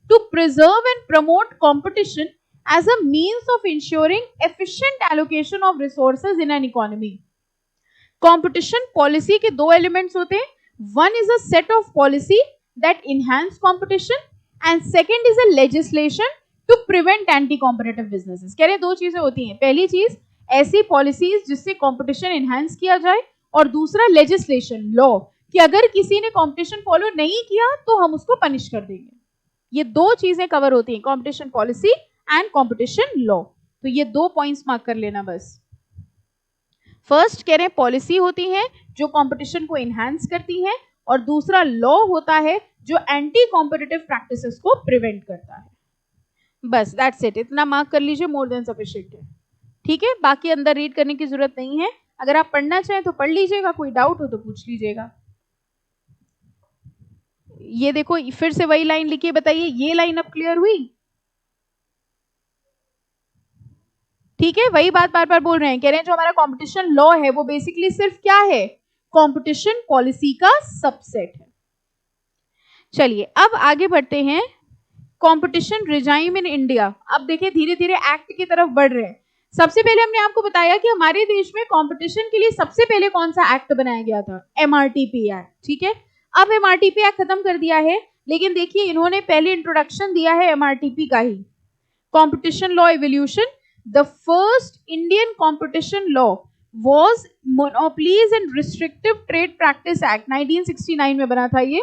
to preserve and promote competition as a means of ensuring efficient allocation of resources in an economy. Competition policy के दो एलिमेंट्स होते हैं, one is a set of policy that enhance competition and second is a legislation to prevent anti-competitive businesses। कह रहे दो चीजें होती हैं, पहली चीज ऐसी पॉलिसीज जिससे कंपटीशन एनहांस किया जाए, और दूसरा लेजिस्लेशन लॉ, कि अगर किसी ने कंपटीशन फॉलो नहीं किया तो हम उसको पनिश कर देंगे। ये दो चीजें कवर होती हैं, competition policy and competition law. तो ये दो पॉइंट्स मार्क कर लेना बस। फर्स्ट कह रहे हैं पॉलिसी होती है जो कंपटीशन को एनहांस करती है, और दूसरा लॉ होता है जो एंटी कॉम्पिटिटिव प्रैक्टिसेस को प्रिवेंट करता है। बस दैट्स इट, इतना मार्क कर लीजिए, मोर देन सफिशिएंट है। ठीक है, बाकी अंदर रीड करने की जरूरत नहीं है, अगर आप पढ़ना चाहें तो पढ़ लीजिएगा, कोई डाउट हो तो पूछ लीजिएगा। ये देखो फिर से वही लाइन लिखिए, बताइए ये लाइन अब क्लियर हुई? ठीक है, वही बात बार बार बोल रहे हैं, कह रहे हैं जो हमारा कंपटीशन लॉ है वो बेसिकली सिर्फ क्या है, कंपटीशन पॉलिसी का सबसेट है। चलिए अब आगे बढ़ते हैं, कंपटीशन रिजाइम इन इंडिया। अब देखिए धीरे धीरे एक्ट की तरफ बढ़ रहे हैं। सबसे पहले हमने आपको बताया कि हमारे देश में कंपटीशन के लिए सबसे पहले कौन सा एक्ट बनाया गया था, एमआरटीपी एक्ट। ठीक है, अब एमआरटीपी एक्ट खत्म कर दिया है, लेकिन देखिए इन्होंने पहले इंट्रोडक्शन दिया है एमआरटीपी का ही, competition law evolution. The first Indian competition law was Monopolies and Restrictive Trade Practice Act 1969 में बना था ये।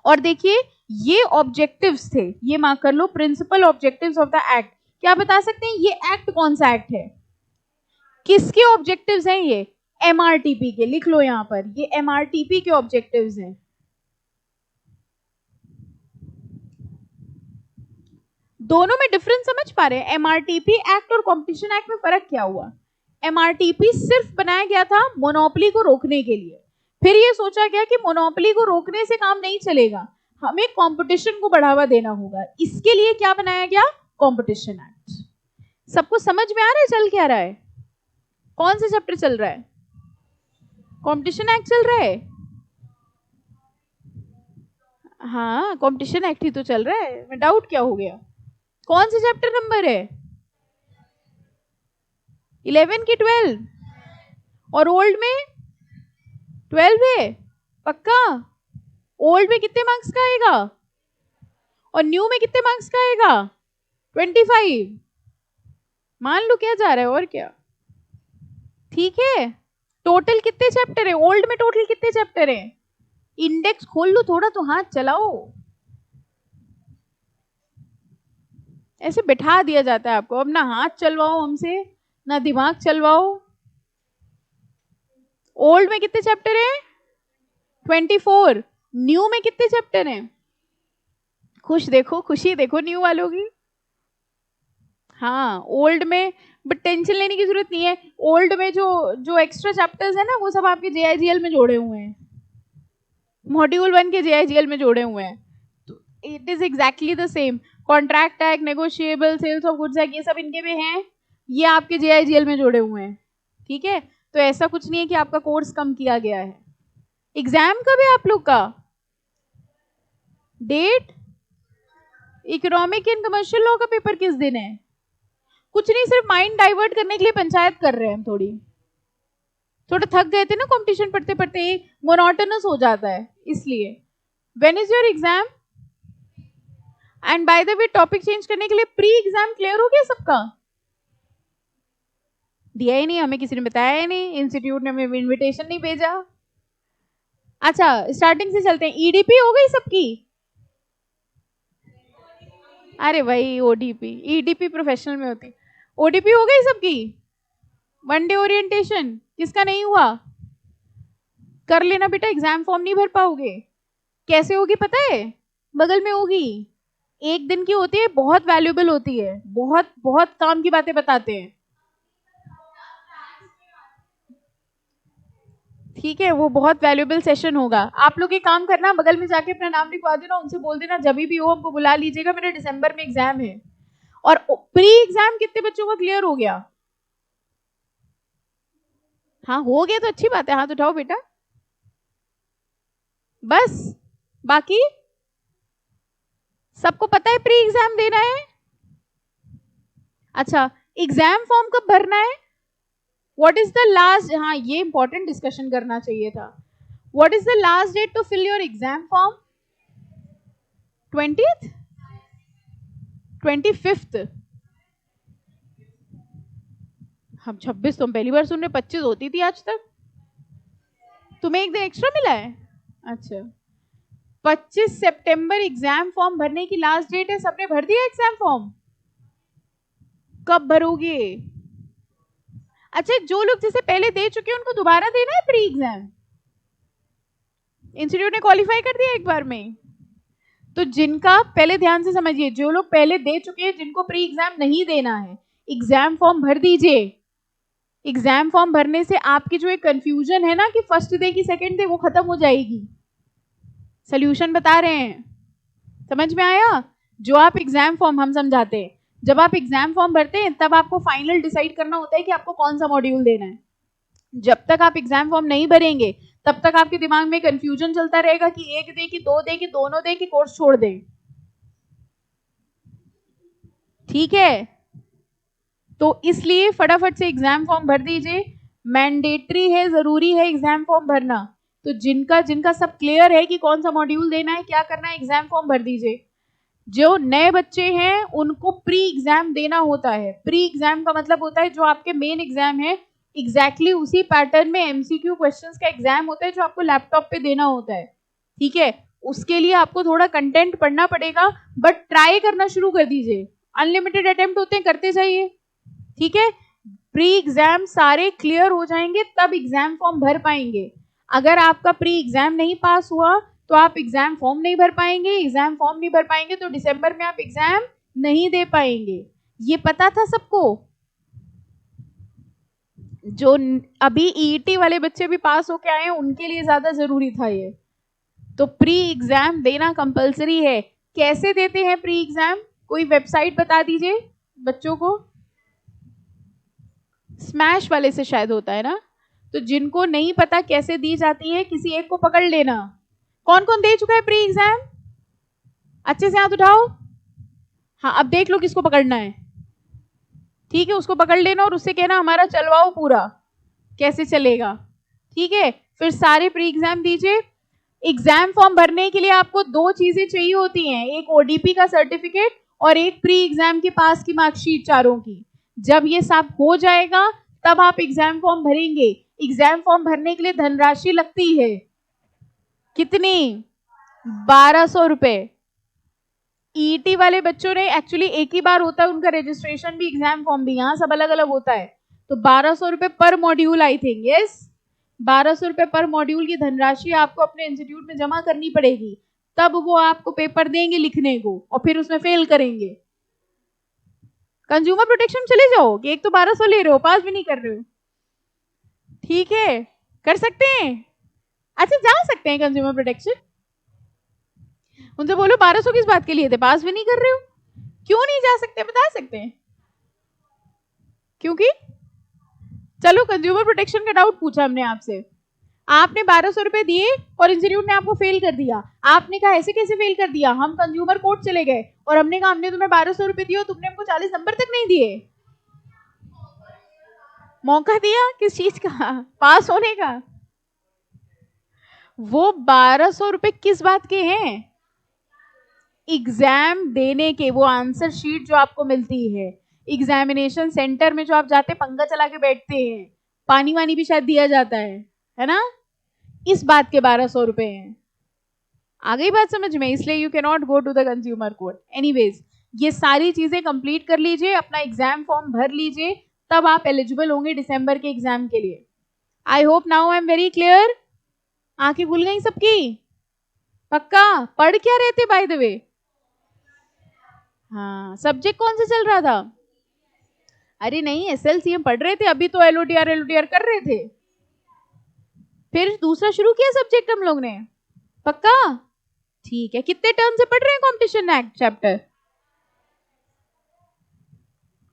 और देखिए ये ऑब्जेक्टिव्स थे, ये मार्क कर लो, principal objectives of the act. क्या बता सकते हैं ये एक्ट कौन सा एक्ट है, किसके ऑब्जेक्टिव्स हैं ये, एमआरटीपी के, लिख लो यहां पर, ये एमआरटीपी के ऑब्जेक्टिव्स हैं। दोनों में डिफरेंस समझ पा रहे हैं, एमआरटीपी एक्ट और कंपटीशन एक्ट में फर्क क्या हुआ। एमआरटीपी सिर्फ बनाया गया था मोनोपोली को रोकने के लिए, फिर ये सोचा गया कि मोनोपोली को रोकने से काम नहीं चलेगा, हमें कंपटीशन को बढ़ावा देना होगा, इसके लिए क्या बनाया गया, कंपटीशन एक्ट। सबको समझ में आ रहा है चल क्या रहा है, कौन सा चैप्टर चल रहा है, कंपटीशन एक्ट चल रहा है। हाँ कंपटीशन एक्ट ही तो चल रहा है, मैं डाउट क्या हो गया, कौन सा चैप्टर नंबर है, 11 की 12, और ओल्ड में 12 है पक्का। ओल्ड में कितने मार्क्स का आएगा और न्यू में कितने मार्क्स का आएगा, 25 मान लो, क्या जा रहा है और क्या। ठीक है, टोटल कितने चैप्टर है ओल्ड में, टोटल कितने चैप्टर है, इंडेक्स खोल लो थोड़ा तो हाथ चलाओ, ऐसे बिठा दिया जाता है आपको, अब ना हाथ चलवाओ हमसे ना दिमाग चलवाओ। ओल्ड में कितने चैप्टर है, 24, न्यू में कितने चैप्टर हैं, खुश देखो, खुशी देखो न्यू वालों की। हाँ ओल्ड में, बट टेंशन लेने की जरूरत नहीं है। ओल्ड में जो जो एक्स्ट्रा चैप्टर्स है ना वो सब आपके JIGL में जोड़े हुए हैं, मॉड्यूल 1 के JIGL में जोड़े हुए हैं। तो it is exactly the same. Contract act, negotiable, sales of goods act, ये सब इनके में हैं, ये आपके JIGL में जोड़े हुए हैं। ठीक है, तो ऐसा कुछ नहीं है कि आपका कोर्स कम किया गया है। एग्जाम कब है आप लोग का? Date? Economic and commercial law का पेपर किस दिन है? कुछ नहीं, सिर्फ माइंड डाइवर्ट करने के लिए पंचायत कर रहे हैं हम। थोड़ा थक गए थे ना कंपटीशन पढ़ते पढ़ते, मोनोटोनस हो जाता है इसलिए। When is your exam? And by the way topic change करने के लिए प्री एग्जाम क्लियर हो गया सबका? दिया ही नहीं हमें, किसी ने बताया ही नहीं, इंस्टीट्यूट ने हमें इनविटेशन नहीं भेजा। अच्छा स्टार्टिंग से चलते हैं। EDP हो गई सबकी? अरे भाई ODP, EDP प्रोफेशनल में होती। ODP हो गई सबकी? 1 डे ओरिएंटेशन किसका नहीं हुआ? कर लेना बेटा, एग्जाम फॉर्म नहीं भर पाओगे। कैसे होगी पता है? बगल में होगी, 1 दिन की होती है, बहुत वैल्यूएबल होती है, बहुत बहुत काम की बातें बताते हैं। ठीक है, वो बहुत वैल्यूएबल सेशन होगा। आप लोग एक काम करना, बगल में जाके अपना नाम लिखवा देना, उनसे बोल देना जब भी हो हमको बुला लीजिएगा, मेरे दिसंबर में एग्जाम है। और प्री एग्जाम कितने बच्चों का क्लियर हो गया? हाँ हो गया तो अच्छी बात है, हाथ उठाओ बेटा। बस बाकी सबको पता है प्री एग्जाम देना है? अच्छा एग्जाम फॉर्म कब भरना है? व्हाट इज द लास्ट, हाँ ये इंपॉर्टेंट डिस्कशन करना चाहिए था। What is the last date to fill your exam form? 20th? 25th? हम 26, तुम पहली बार सुन रहे, 25 होती थी आज तक। तुम्हें एक दिन एक्स्ट्रा मिला है? अच्छा 25 सितंबर एग्जाम फॉर्म भरने की लास्ट डेट है। सबने भर दिया एग्जाम फॉर्म? कब भरोगे? अच्छा जो लोग जैसे पहले दे चुके हैं उनको दोबारा देना है प्री एग्जाम? इंस्टीट्यूट ने क्वालिफाई कर दिया एक बार में? तो जिनका, पहले ध्यान से समझिए, जो लोग पहले दे चुके हैं जिनको प्री एग्जाम नहीं देना है, एग्जाम फॉर्म भर दीजिए। एग्जाम फॉर्म भरने से आपकी जो एक कंफ्यूजन है ना कि फर्स्ट डे की सेकंड डे, वो खत्म हो जाएगी। सोल्यूशन बता रहे हैं, समझ में आया? जो आप एग्जाम फॉर्म, हम समझाते हैं, जब आप एग्जाम फॉर्म भरते हैं तब आपको फाइनल डिसाइड करना होता है कि आपको कौन सा मॉड्यूल देना है। जब तक आप एग्जाम फॉर्म नहीं भरेंगे तब तक आपके दिमाग में कंफ्यूजन चलता रहेगा कि 1 दे कि 2 दे कि दोनों दे कि कोर्स छोड़ दे। ठीक है, तो इसलिए फटाफट से एग्जाम फॉर्म भर दीजिए। मैंडेटरी है, जरूरी है एग्जाम फॉर्म भरना। तो जिनका जिनका सब क्लियर है कि कौन सा मॉड्यूल देना है, क्या करना है, एग्जाम फॉर्म भर दीजिए। जो नए बच्चे हैं उनको प्री एग्जाम देना होता है। प्री एग्जाम का मतलब होता है जो आपके मेन एग्जाम है एग्जैक्टली उसी पैटर्न में MCQ क्वेश्चंस का एग्जाम होता है जो आपको लैपटॉप पे देना होता है। ठीक है, उसके लिए आपको थोड़ा कंटेंट पढ़ना पड़ेगा, बट ट्राई करना शुरू कर दीजिए। अनलिमिटेड अटेम्प्ट होते हैं, करते जाइए। ठीक है, प्री एग्जाम सारे क्लियर हो जाएंगे तब एग्जाम फॉर्म भर पाएंगे। अगर आपका प्री एग्जाम नहीं पास हुआ तो आप एग्जाम फॉर्म नहीं भर पाएंगे। एग्जाम फॉर्म नहीं भर पाएंगे तो दिसंबर में आप एग्जाम नहीं दे पाएंगे। ये पता था सबको? जो अभी EET वाले बच्चे भी पास होके आए हैं उनके लिए ज्यादा जरूरी था ये। तो प्री एग्जाम देना कंपलसरी है। कैसे देते हैं प्री एग्जाम? कोई वेबसाइट बता दीजिए बच्चों को। स्मैश वाले से शायद होता है ना। तो जिनको नहीं पता कैसे दी जाती है, किसी एक को पकड़ लेना। कौन कौन दे चुका है प्री एग्जाम? अच्छे से हाथ उठाओ। हाँ अब देख लो किसको पकड़ना है। ठीक है, उसको पकड़ लेना और उससे कहना हमारा चलवाओ पूरा, कैसे चलेगा। ठीक है, फिर सारे प्री एग्जाम दीजिए। एग्जाम फॉर्म भरने के लिए आपको 2 चीजें चाहिए होती हैं, एक ODP का सर्टिफिकेट और एक प्री एग्जाम की पास की मार्कशीट, चारों की। जब ये सब हो जाएगा तब आप एग्जाम फॉर्म भरेंगे। एग्जाम फॉर्म भरने के लिए धनराशि लगती है, कितनी? 1200 रुपए। EET वाले बच्चों ने, एक्चुअली एक ही बार होता है उनका रजिस्ट्रेशन भी, एग्जाम फॉर्म भी, यहाँ सब अलग अलग होता है। तो 1200 रुपए पर मॉड्यूल, आई थिंक, यस 1200 रुपए पर मॉड्यूल की धनराशि आपको अपने इंस्टीट्यूट में जमा करनी पड़ेगी। तब वो आपको पेपर देंगे लिखने को और फिर उसमें फेल करेंगे। कंज्यूमर प्रोटेक्शन चले जाओ कि एक तो 1200 ले रहे हो, पास भी नहीं कर रहे हो, ठीक है कर सकते हैं, अच्छा जा सकते हैं कंज्यूमर प्रोटेक्शन। उनसे बोलो 1200 किस बात के लिए थे, पास भी नहीं कर रहे हो, क्यों नहीं जा सकते बता सकते हैं, क्योंकि चलो कंज्यूमर प्रोटेक्शन का डाउट पूछा हमने आपसे, आपने 1200 रुपए दिए और इंस्टीट्यूट ने आपको फेल कर दिया, आपने कहा ऐसे कैसे फेल कर दिया, हम कंज्यूमर कोर्ट चले गए और हमने कहा हमने तुम्हें 1200 रुपए दिए और तुमने हमको 40 नंबर तक नहीं दिए, मौका दिया किस चीज का, पास होने का, वो 1200 रुपए किस बात के हैं, एग्जाम देने के, वो आंसर शीट जो आपको मिलती है एग्जामिनेशन सेंटर में, जो आप जाते पंखा चला के बैठते हैं, पानी वानी भी शायद दिया जाता है ना, इस बात के 1200 रुपए हैं। आ गई बात समझ में, इसलिए you can not go to the consumer court. Anyways ये सारी चीजें कंप्लीट कर लीजिए, अपना एग्जाम फॉर्म भर लीजिए, तब आप एलिजिबल होंगे दिसंबर के एग्जाम के लिए। I hope now I am very clear. आंखें खुल गई सबकी, पक्का पढ़ क्या रहे थे बाय द वे, हाँ सब्जेक्ट कौन सा चल रहा था, अरे नहीं एसएलसी हम पढ़ रहे थे, अभी तो एलओटीआर कर रहे थे, फिर दूसरा शुरू किया सब्जेक्ट हम लोग ने, पक्का ठीक है। कितने टर्म से पढ़ रहे हैं कंपटीशन एक्ट चैप्टर,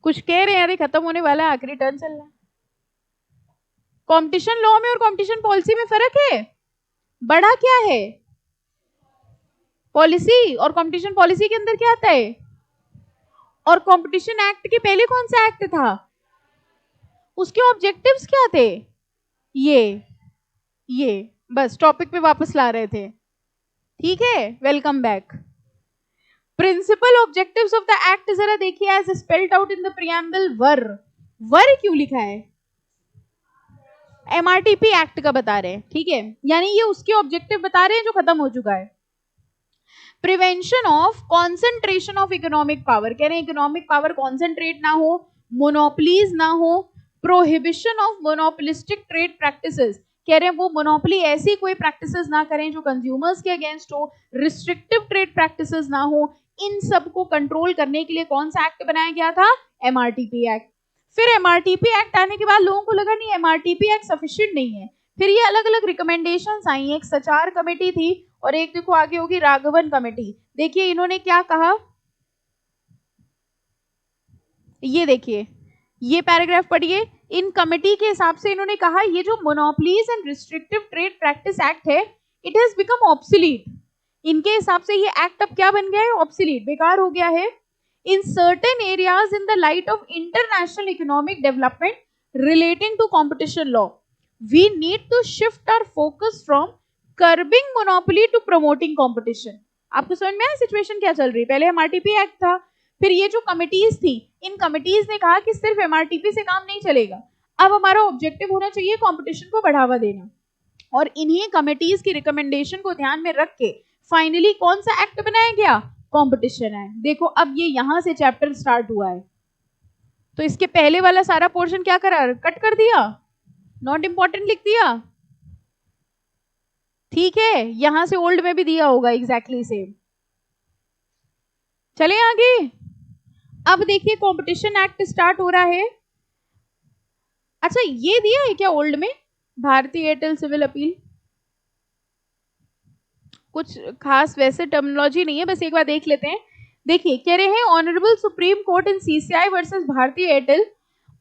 कुछ कह रहे हैं, अरे खत्म होने वाला है, आखिरी टर्न चल रहा है। कंपटीशन लॉ में और कंपटीशन पॉलिसी में फर्क है, बड़ा क्या है पॉलिसी, और कंपटीशन पॉलिसी के अंदर क्या आता है, और कंपटीशन एक्ट के पहले कौन सा एक्ट था, उसके ऑब्जेक्टिव्स क्या थे, ये बस टॉपिक पे वापस ला रहे थे, ठीक है welcome back. Principal objectives of the act जरा देखिए, as spelled out in the preamble, वर क्यों लिखा है, एमआरटीपी एक्ट का बता रहे हैं, ठीक है, यानी ये उसके ऑब्जेक्टिव बता रहे हैं जो खत्म हो चुका है। Prevention of concentration of economic power, कह रहे हैं इकोनॉमिक पावर कॉन्सेंट्रेट ना हो, मोनोपोलीज ना हो, prohibition of monopolistic trade practices, कह रहे हैं वो मोनोपोली ऐसी कोई प्रैक्टिसेस ना करें जो कंज्यूमर्स के अगेंस्ट हो, रिस्ट्रिक्टिव ट्रेड प्रैक्टिसेस ना हो, इन सब को कंट्रोल करने के लिए कौन सा एक्ट बनाया गया था, एमआरटीपी एक्ट। फिर एमआरटीपी एक्ट आने के बाद लोगों को लगा नहीं एमआरटीपी एक्ट सफिशिएंट नहीं है, फिर ये अलग अलग रिकमेंडेशंस आई, एक सचार कमेटी थी और एक देखो आगे होगी राघवन कमेटी। देखिए इन्होंने क्या कहा, ये देखिए ये पैराग्राफ पढ़िए, इन कमेटी के हिसाब से इन्होंने कहा ये जो monopolies and restrictive trade practice act है, इट हैज बिकम ऑब्सोलीट। इनके हिसाब से ये एक्ट अब क्या बन गया है, ऑब्सोलीट, बेकार हो गया है। In certain areas in the light of international economic development relating to competition law, we need to shift our focus from curbing monopoly to promoting competition. आपको समझ में आया सिचुएशन क्या चल रही, पहले एमआरटीपी एक्ट था, फिर ये जो कमिटीज थी, इन कमिटीज ने कहा कि सिर्फ एमआरटीपी से काम नहीं चलेगा, अब हमारा ऑब्जेक्टिव होना चाहिए कंपटीशन को बढ़ावा देना, और इन्हीं कमिटीज की रिकमेंडेशन को ध्यान में रख के फाइनली कौन सा एक्ट बनाया गया, कंपटीशन एक्ट। देखो अब ये यहां से चैप्टर स्टार्ट हुआ है, तो इसके पहले वाला सारा पोर्शन क्या करा, कट कर दिया, नॉट इंपॉर्टेंट लिख दिया, ठीक है, यहां से ओल्ड में भी दिया होगा एग्जैक्टली सेम। चले आगे, अब देखिए कंपटीशन एक्ट स्टार्ट हो रहा है। अच्छा ये दिया है क्या ओल्ड में, भारतीय एयरटेल सिविल अपील, कुछ खास वैसे टर्मिनोलॉजी नहीं है, बस एक बार देख लेते हैं। देखिए कह रहे हैं honourable Supreme Court in CCI versus Bhartiya Airtel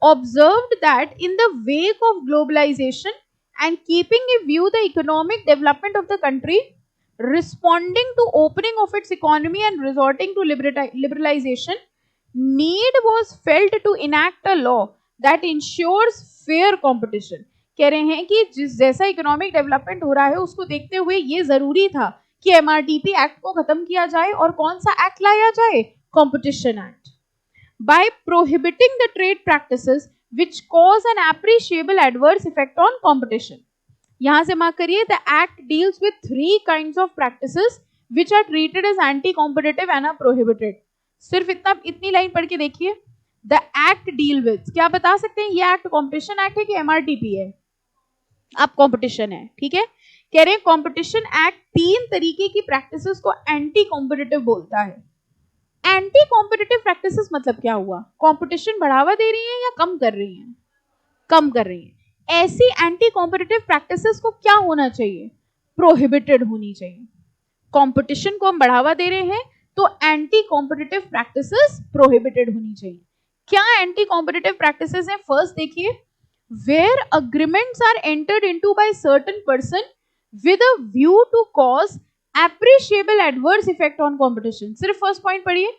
observed that in the wake of globalisation and keeping in view the economic development of the country, responding to opening of its economy and resorting to liberalization, need was felt to enact a law that ensures fair competition। कह रहे हैं कि जिस जैसा economic development हो रहा है उसको देखते हुए ये जरूरी था कि एमआरटीपी एक्ट को खत्म किया जाए, और कौन सा एक्ट लाया जाए, competition act. By prohibiting the trade practices which cause an appreciable adverse effect on competition। यहां से मार्क करिए, the act deals with 3 kinds of practices which are treated as anti-competitive and are prohibited। सिर्फ इतनी line पढ़ के देखिए, the act deal with, क्या बता सकते हैं ये एक्ट कॉम्पिटिशन एक्ट है कि एमआरटीपी है, अब कॉम्पिटिशन है, ठीक है। कह रहे हैं कॉम्पिटिशन एक्ट 3 तरीके की प्रैक्टिसेस को एंटी कॉम्पिटिटिव बोलता है। एंटी कॉम्पिटिटिव प्रैक्टिसेस मतलब क्या हुआ? कंपटीशन बढ़ावा दे रही है या कम कर रही है? कम कर रही है। ऐसी एंटी कॉम्पिटिटिव प्रैक्टिसेस को क्या होना चाहिए? प्रोहिबिटेड होनी चाहिए। कंपटीशन को हम बढ़ावा दे रहे हैं तो एंटी कॉम्पिटिटिव प्रैक्टिसेस प्रोहिबिटेड होनी चाहिए। क्या एंटी कॉम्पिटिटिव प्रैक्टिसेस हैं? फर्स्ट देखिए, where agreements are entered into by certain person with a view to cause appreciable adverse effect on competition. सिर्फ फर्स्ट पॉइंट पढ़िए,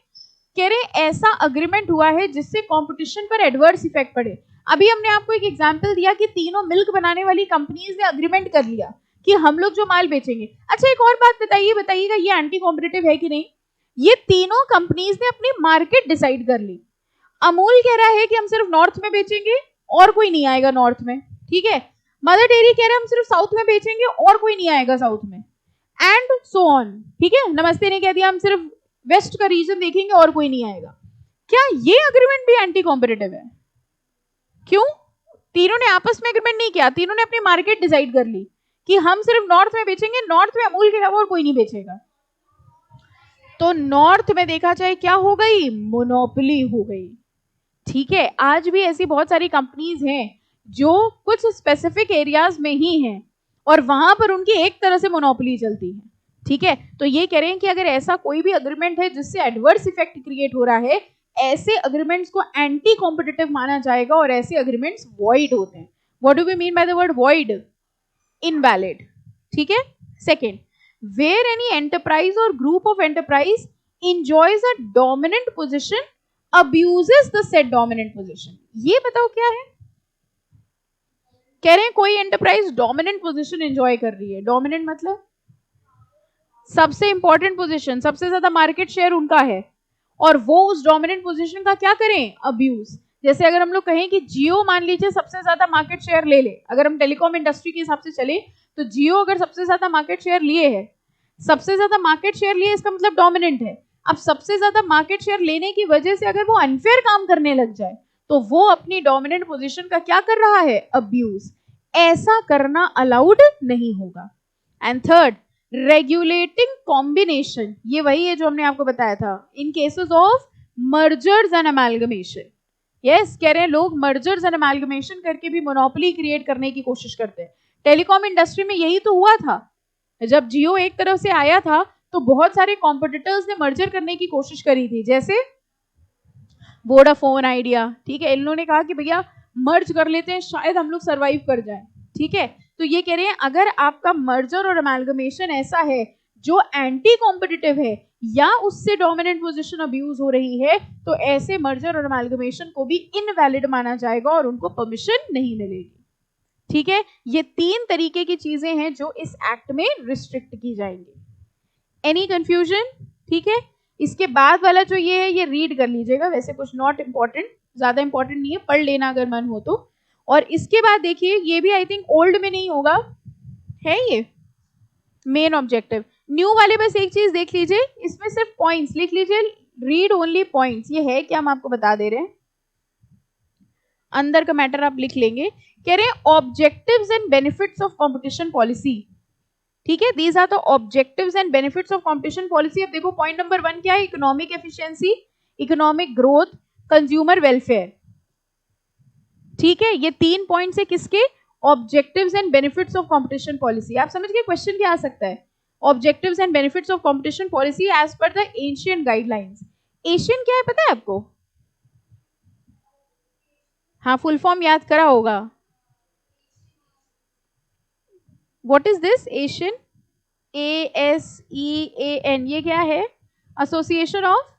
कह रहे ऐसा अग्रीमेंट हुआ है जिससे कंपटीशन पर एडवर्स इफेक्ट पड़े। अभी हमने आपको एक एग्जांपल दिया कि तीनों मिल्क बनाने वाली कंपनीज ने अग्रीमेंट कर लिया कि हम लोग जो माल बेचेंगे। अच्छा एक और बात बताइएगा ये एंटी कॉम्पिटिटिव है कि नहीं? ये तीनों कंपनीज ने अपनी मार्केट डिसाइड कर ली। अमूल कह रहा है कि हम सिर्फ नॉर्थ में बेचेंगे और कोई नहीं आएगा नॉर्थ में, ठीक है। मदर डेयरी कह रहा है हम सिर्फ साउथ में बेचेंगे और कोई नहीं आएगा साउथ में, एंड सो ऑन, ठीक है। नमस्ते ने कह दिया हम सिर्फ वेस्ट का रीजन देखेंगे और कोई नहीं आएगा। क्या ये अग्रीमेंट भी एंटी कॉम्पिटिटिव है? क्यों? तीनों ने आपस में अग्रीमेंट नहीं किया, तीनों ने अपनी मार्केट डिसाइड कर ली कि हम सिर्फ नॉर्थ में बेचेंगे, नॉर्थ में अमूल के अलावा और कोई नहीं बेचेगा। तो नॉर्थ में देखा जाए क्या हो गई? मोनोपोली हो गई, ठीक है। आज भी ऐसी बहुत सारी कंपनीज हैं जो कुछ स्पेसिफिक एरियाज में ही हैं और वहां पर उनकी एक तरह से मोनोपोली चलती है, ठीक है। तो ये कह रहे हैं कि अगर ऐसा कोई भी अग्रीमेंट है जिससे एडवर्स इफेक्ट क्रिएट हो रहा है, ऐसे अग्रीमेंट्स को एंटी कॉम्पिटिटिव माना जाएगा और ऐसे अग्रीमेंट्स वॉइड होते हैं। What do we mean by the word void? Invalid, ठीक है। Second, where any enterprise or group of enterprise enjoys a dominant position abuses the said dominant position। ये बताओ क्या है? कह रहे हैं कोई एंटरप्राइज डोमिनेंट पोजीशन एंजॉय कर रही है। डोमिनेंट मतलब सबसे इंपॉर्टेंट पोजीशन, सबसे ज्यादा मार्केट शेयर उनका है, और वो उस डोमिनेंट पोजीशन का क्या करें? अब्यूज। जैसे अगर हम लोग कहें कि जियो मान लीजिए सबसे ज्यादा मार्केट शेयर ले ले, अगर हम टेलीकॉम इंडस्ट्री के हिसाब से चले तो जियो अगर सबसे ज्यादा मार्केट शेयर लिए है, सबसे ज्यादा मार्केट शेयर लिए इसका मतलब डोमिनेंट है। अब सबसे ज्यादा मार्केट शेयर लेने की वजह से अगर वो अनफेयर काम करने लग जाए तो वो अपनी डोमिनेंट पोजीशन का क्या कर रहा है? अब्यूज। ऐसा करना अलाउड नहीं होगा। एंड थर्ड, रेगुलेटिंग कॉम्बिनेशन, ये वही है जो हमने आपको बताया था in cases of mergers and amalgamation. Yes, कह रहे हैं लोग मर्जर्स एंड अमेलगमेशन करके भी मोनोपोली क्रिएट करने की कोशिश करते हैं। टेलीकॉम इंडस्ट्री में यही तो हुआ था। जब जियो एक तरफ से आया था तो बहुत सारे कॉम्पिटिटर्स ने मर्जर करने की कोशिश करी थी, जैसे वोडाफोन आइडिया, ठीक है। इन्होंने कहा कि भैया मर्ज कर लेते हैं, शायद हम लोग सरवाइव कर जाएं, ठीक है। तो ये कह रहे हैं अगर आपका मर्जर और अमेलगमेशन ऐसा है जो एंटी कॉम्पिटिटिव है या उससे डोमिनेंट पोजीशन अब्यूज हो रही है, तो ऐसे मर्जर और अमेलगमेशन को भी इनवैलिड माना जाएगा और उनको परमिशन नहीं मिलेगी, ठीक है। ये तीन तरीके की चीजें हैं जो इस एक्ट में रिस्ट्रिक्ट की जाएंगी। Any confusion? ठीक है। इसके बाद वाला जो ये है ये रीड कर लीजिएगा, वैसे कुछ नॉट इम्पॉर्टेंट, ज्यादा इंपॉर्टेंट नहीं है, पढ़ लेना अगर मन हो तो। और इसके बाद देखिए ये भी आई थिंक ओल्ड में नहीं होगा, है ये मेन ऑब्जेक्टिव। न्यू वाले बस एक चीज देख लीजिए, इसमें सिर्फ पॉइंट्स लिख लीजिए, रीड ओनली पॉइंट्स। ये है क्या हम आपको बता दे रहे हैं, अंदर का मैटर आप लिख लेंगे। कह रहे हैं objectives and benefits of competition policy, ठीक है। These are the objectives and benefits of competition policy. अब देखो पॉइंट नंबर 1 क्या है? Economic efficiency, economic growth, consumer welfare, ठीक है। ये 3 पॉइंट्स है किसके? Objectives and benefits of competition policy. आप समझ गए क्वेश्चन क्या आ सकता है? Objectives and benefits of competition policy as per the ASEAN guidelines. ASEAN क्या है पता है आपको? हाँ, फुल फॉर्म याद करा होगा। What is this? Asian, ASEAN, ये क्या है? Association of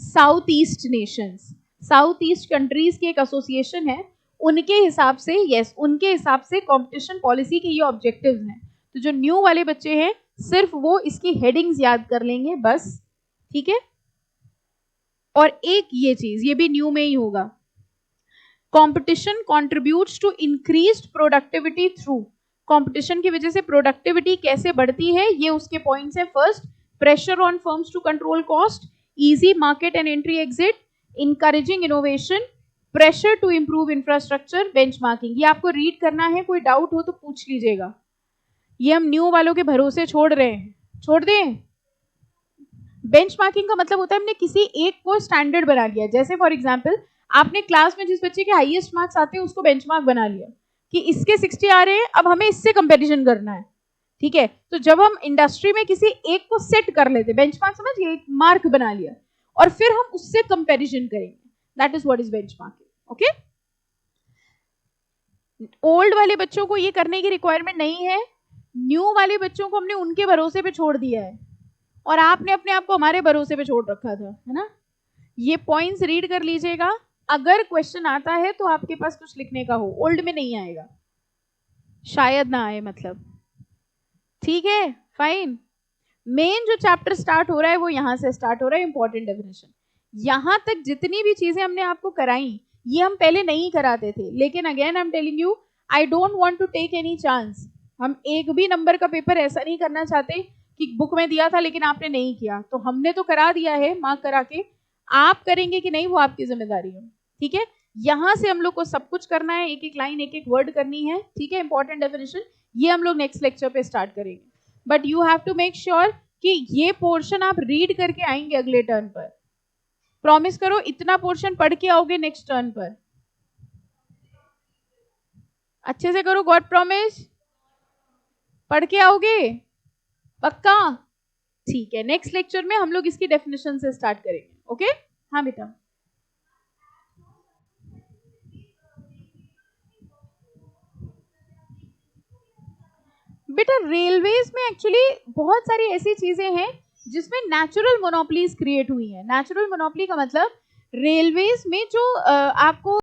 south east Nations. South east countries की एक एसोसिएशन है, उनके हिसाब से, यस, उनके हिसाब से कंपटीशन पॉलिसी के ये ऑब्जेक्टिव्स हैं। तो जो न्यू वाले बच्चे हैं सिर्फ वो इसकी हेडिंग्स याद कर लेंगे बस, ठीक है। और एक ये चीज, ये भी न्यू में ही होगा, competition contributes to increased productivity through. कंपटीशन की वजह से प्रोडक्टिविटी कैसे बढ़ती है, ये उसके पॉइंट्स है। First, pressure on firms to control cost, easy market and entry exit, encouraging innovation, pressure to improve infrastructure, benchmarking. ये आपको रीड करना है, कोई डाउट हो तो पूछ लीजिएगा। ये हम न्यू वालों के भरोसे छोड़ रहे हैं, छोड़ दें? बेंचमार्किंग का मतलब होता है हमने किसी एक को स्टैंडर्ड बना लिया। जैसे फॉर एग्जांपल आपने क्लास में जिस बच्चे के हाईएस्ट मार्क्स आते हैं उसको बेंचमार्क बना लिया कि इसके 60 आ रहे हैं, अब हमें इससे कंपैरिजन करना है, ठीक है। तो जब हम इंडस्ट्री में किसी एक को सेट कर लेते, बेंचमार्क समझिए, एक मार्क बना लिया और फिर हम उससे कंपैरिजन करेंगे, that is what is benchmarking. Okay, old वाले बच्चों को ये करने की रिक्वायरमेंट नहीं है, न्यू वाले बच्चों को हमने उनके भरोसे पे छोड़ दिया है और आपने अपने आप को हमारे भरोसे पे छोड़ रखा था, है ना। ये पॉइंट्स रीड कर लीजिएगा, अगर क्वेश्चन आता है तो आपके पास कुछ लिखने का हो, ओल्ड में नहीं आएगा, शायद ना आए मतलब, ठीक है, फाइन। मेन जो चैप्टर स्टार्ट हो रहा है वो यहां से स्टार्ट हो रहा है, इंपॉर्टेंट डेफिनेशन। यहां तक जितनी भी चीजें हमने आपको कराई ये हम पहले नहीं कराते थे, लेकिन again I am telling you, I don't want to take any chance. हम एक भी नंबर का पेपर ऐसा नहीं करना चाहते कि बुक में दिया था लेकिन आपने नहीं किया, तो हमने तो करा दिया है मार्क करा के, आप करेंगे कि नहीं वो आपकी जिम्मेदारी है, ठीक है। यहां से हम लोग को सब कुछ करना है, एक एक लाइन एक एक वर्ड करनी है, ठीक है। इंपॉर्टेंट डेफिनेशन ये हम लोग नेक्स्ट लेक्चर पे स्टार्ट करेंगे, but you have to make sure कि ये पोर्शन आप रीड करके आएंगे अगले टर्न पर। प्रॉमिस करो इतना पोर्शन पढ़ के आओगे नेक्स्ट टर्न पर, अच्छे से करो, गॉड प्रॉमिस, पढ़ के आओगे पक्का, ठीक है। नेक्स्ट लेक्चर में हम लोग इसकी डेफिनेशन से स्टार्ट करेंगे, ओके। हाँ बेटा, बेटा रेलवेज में एक्चुअली बहुत सारी ऐसी चीजें हैं जिसमें नेचुरल मोनोपोलीज क्रिएट हुई हैं। नेचुरल मोनोपोली का मतलब रेलवेज में जो आपको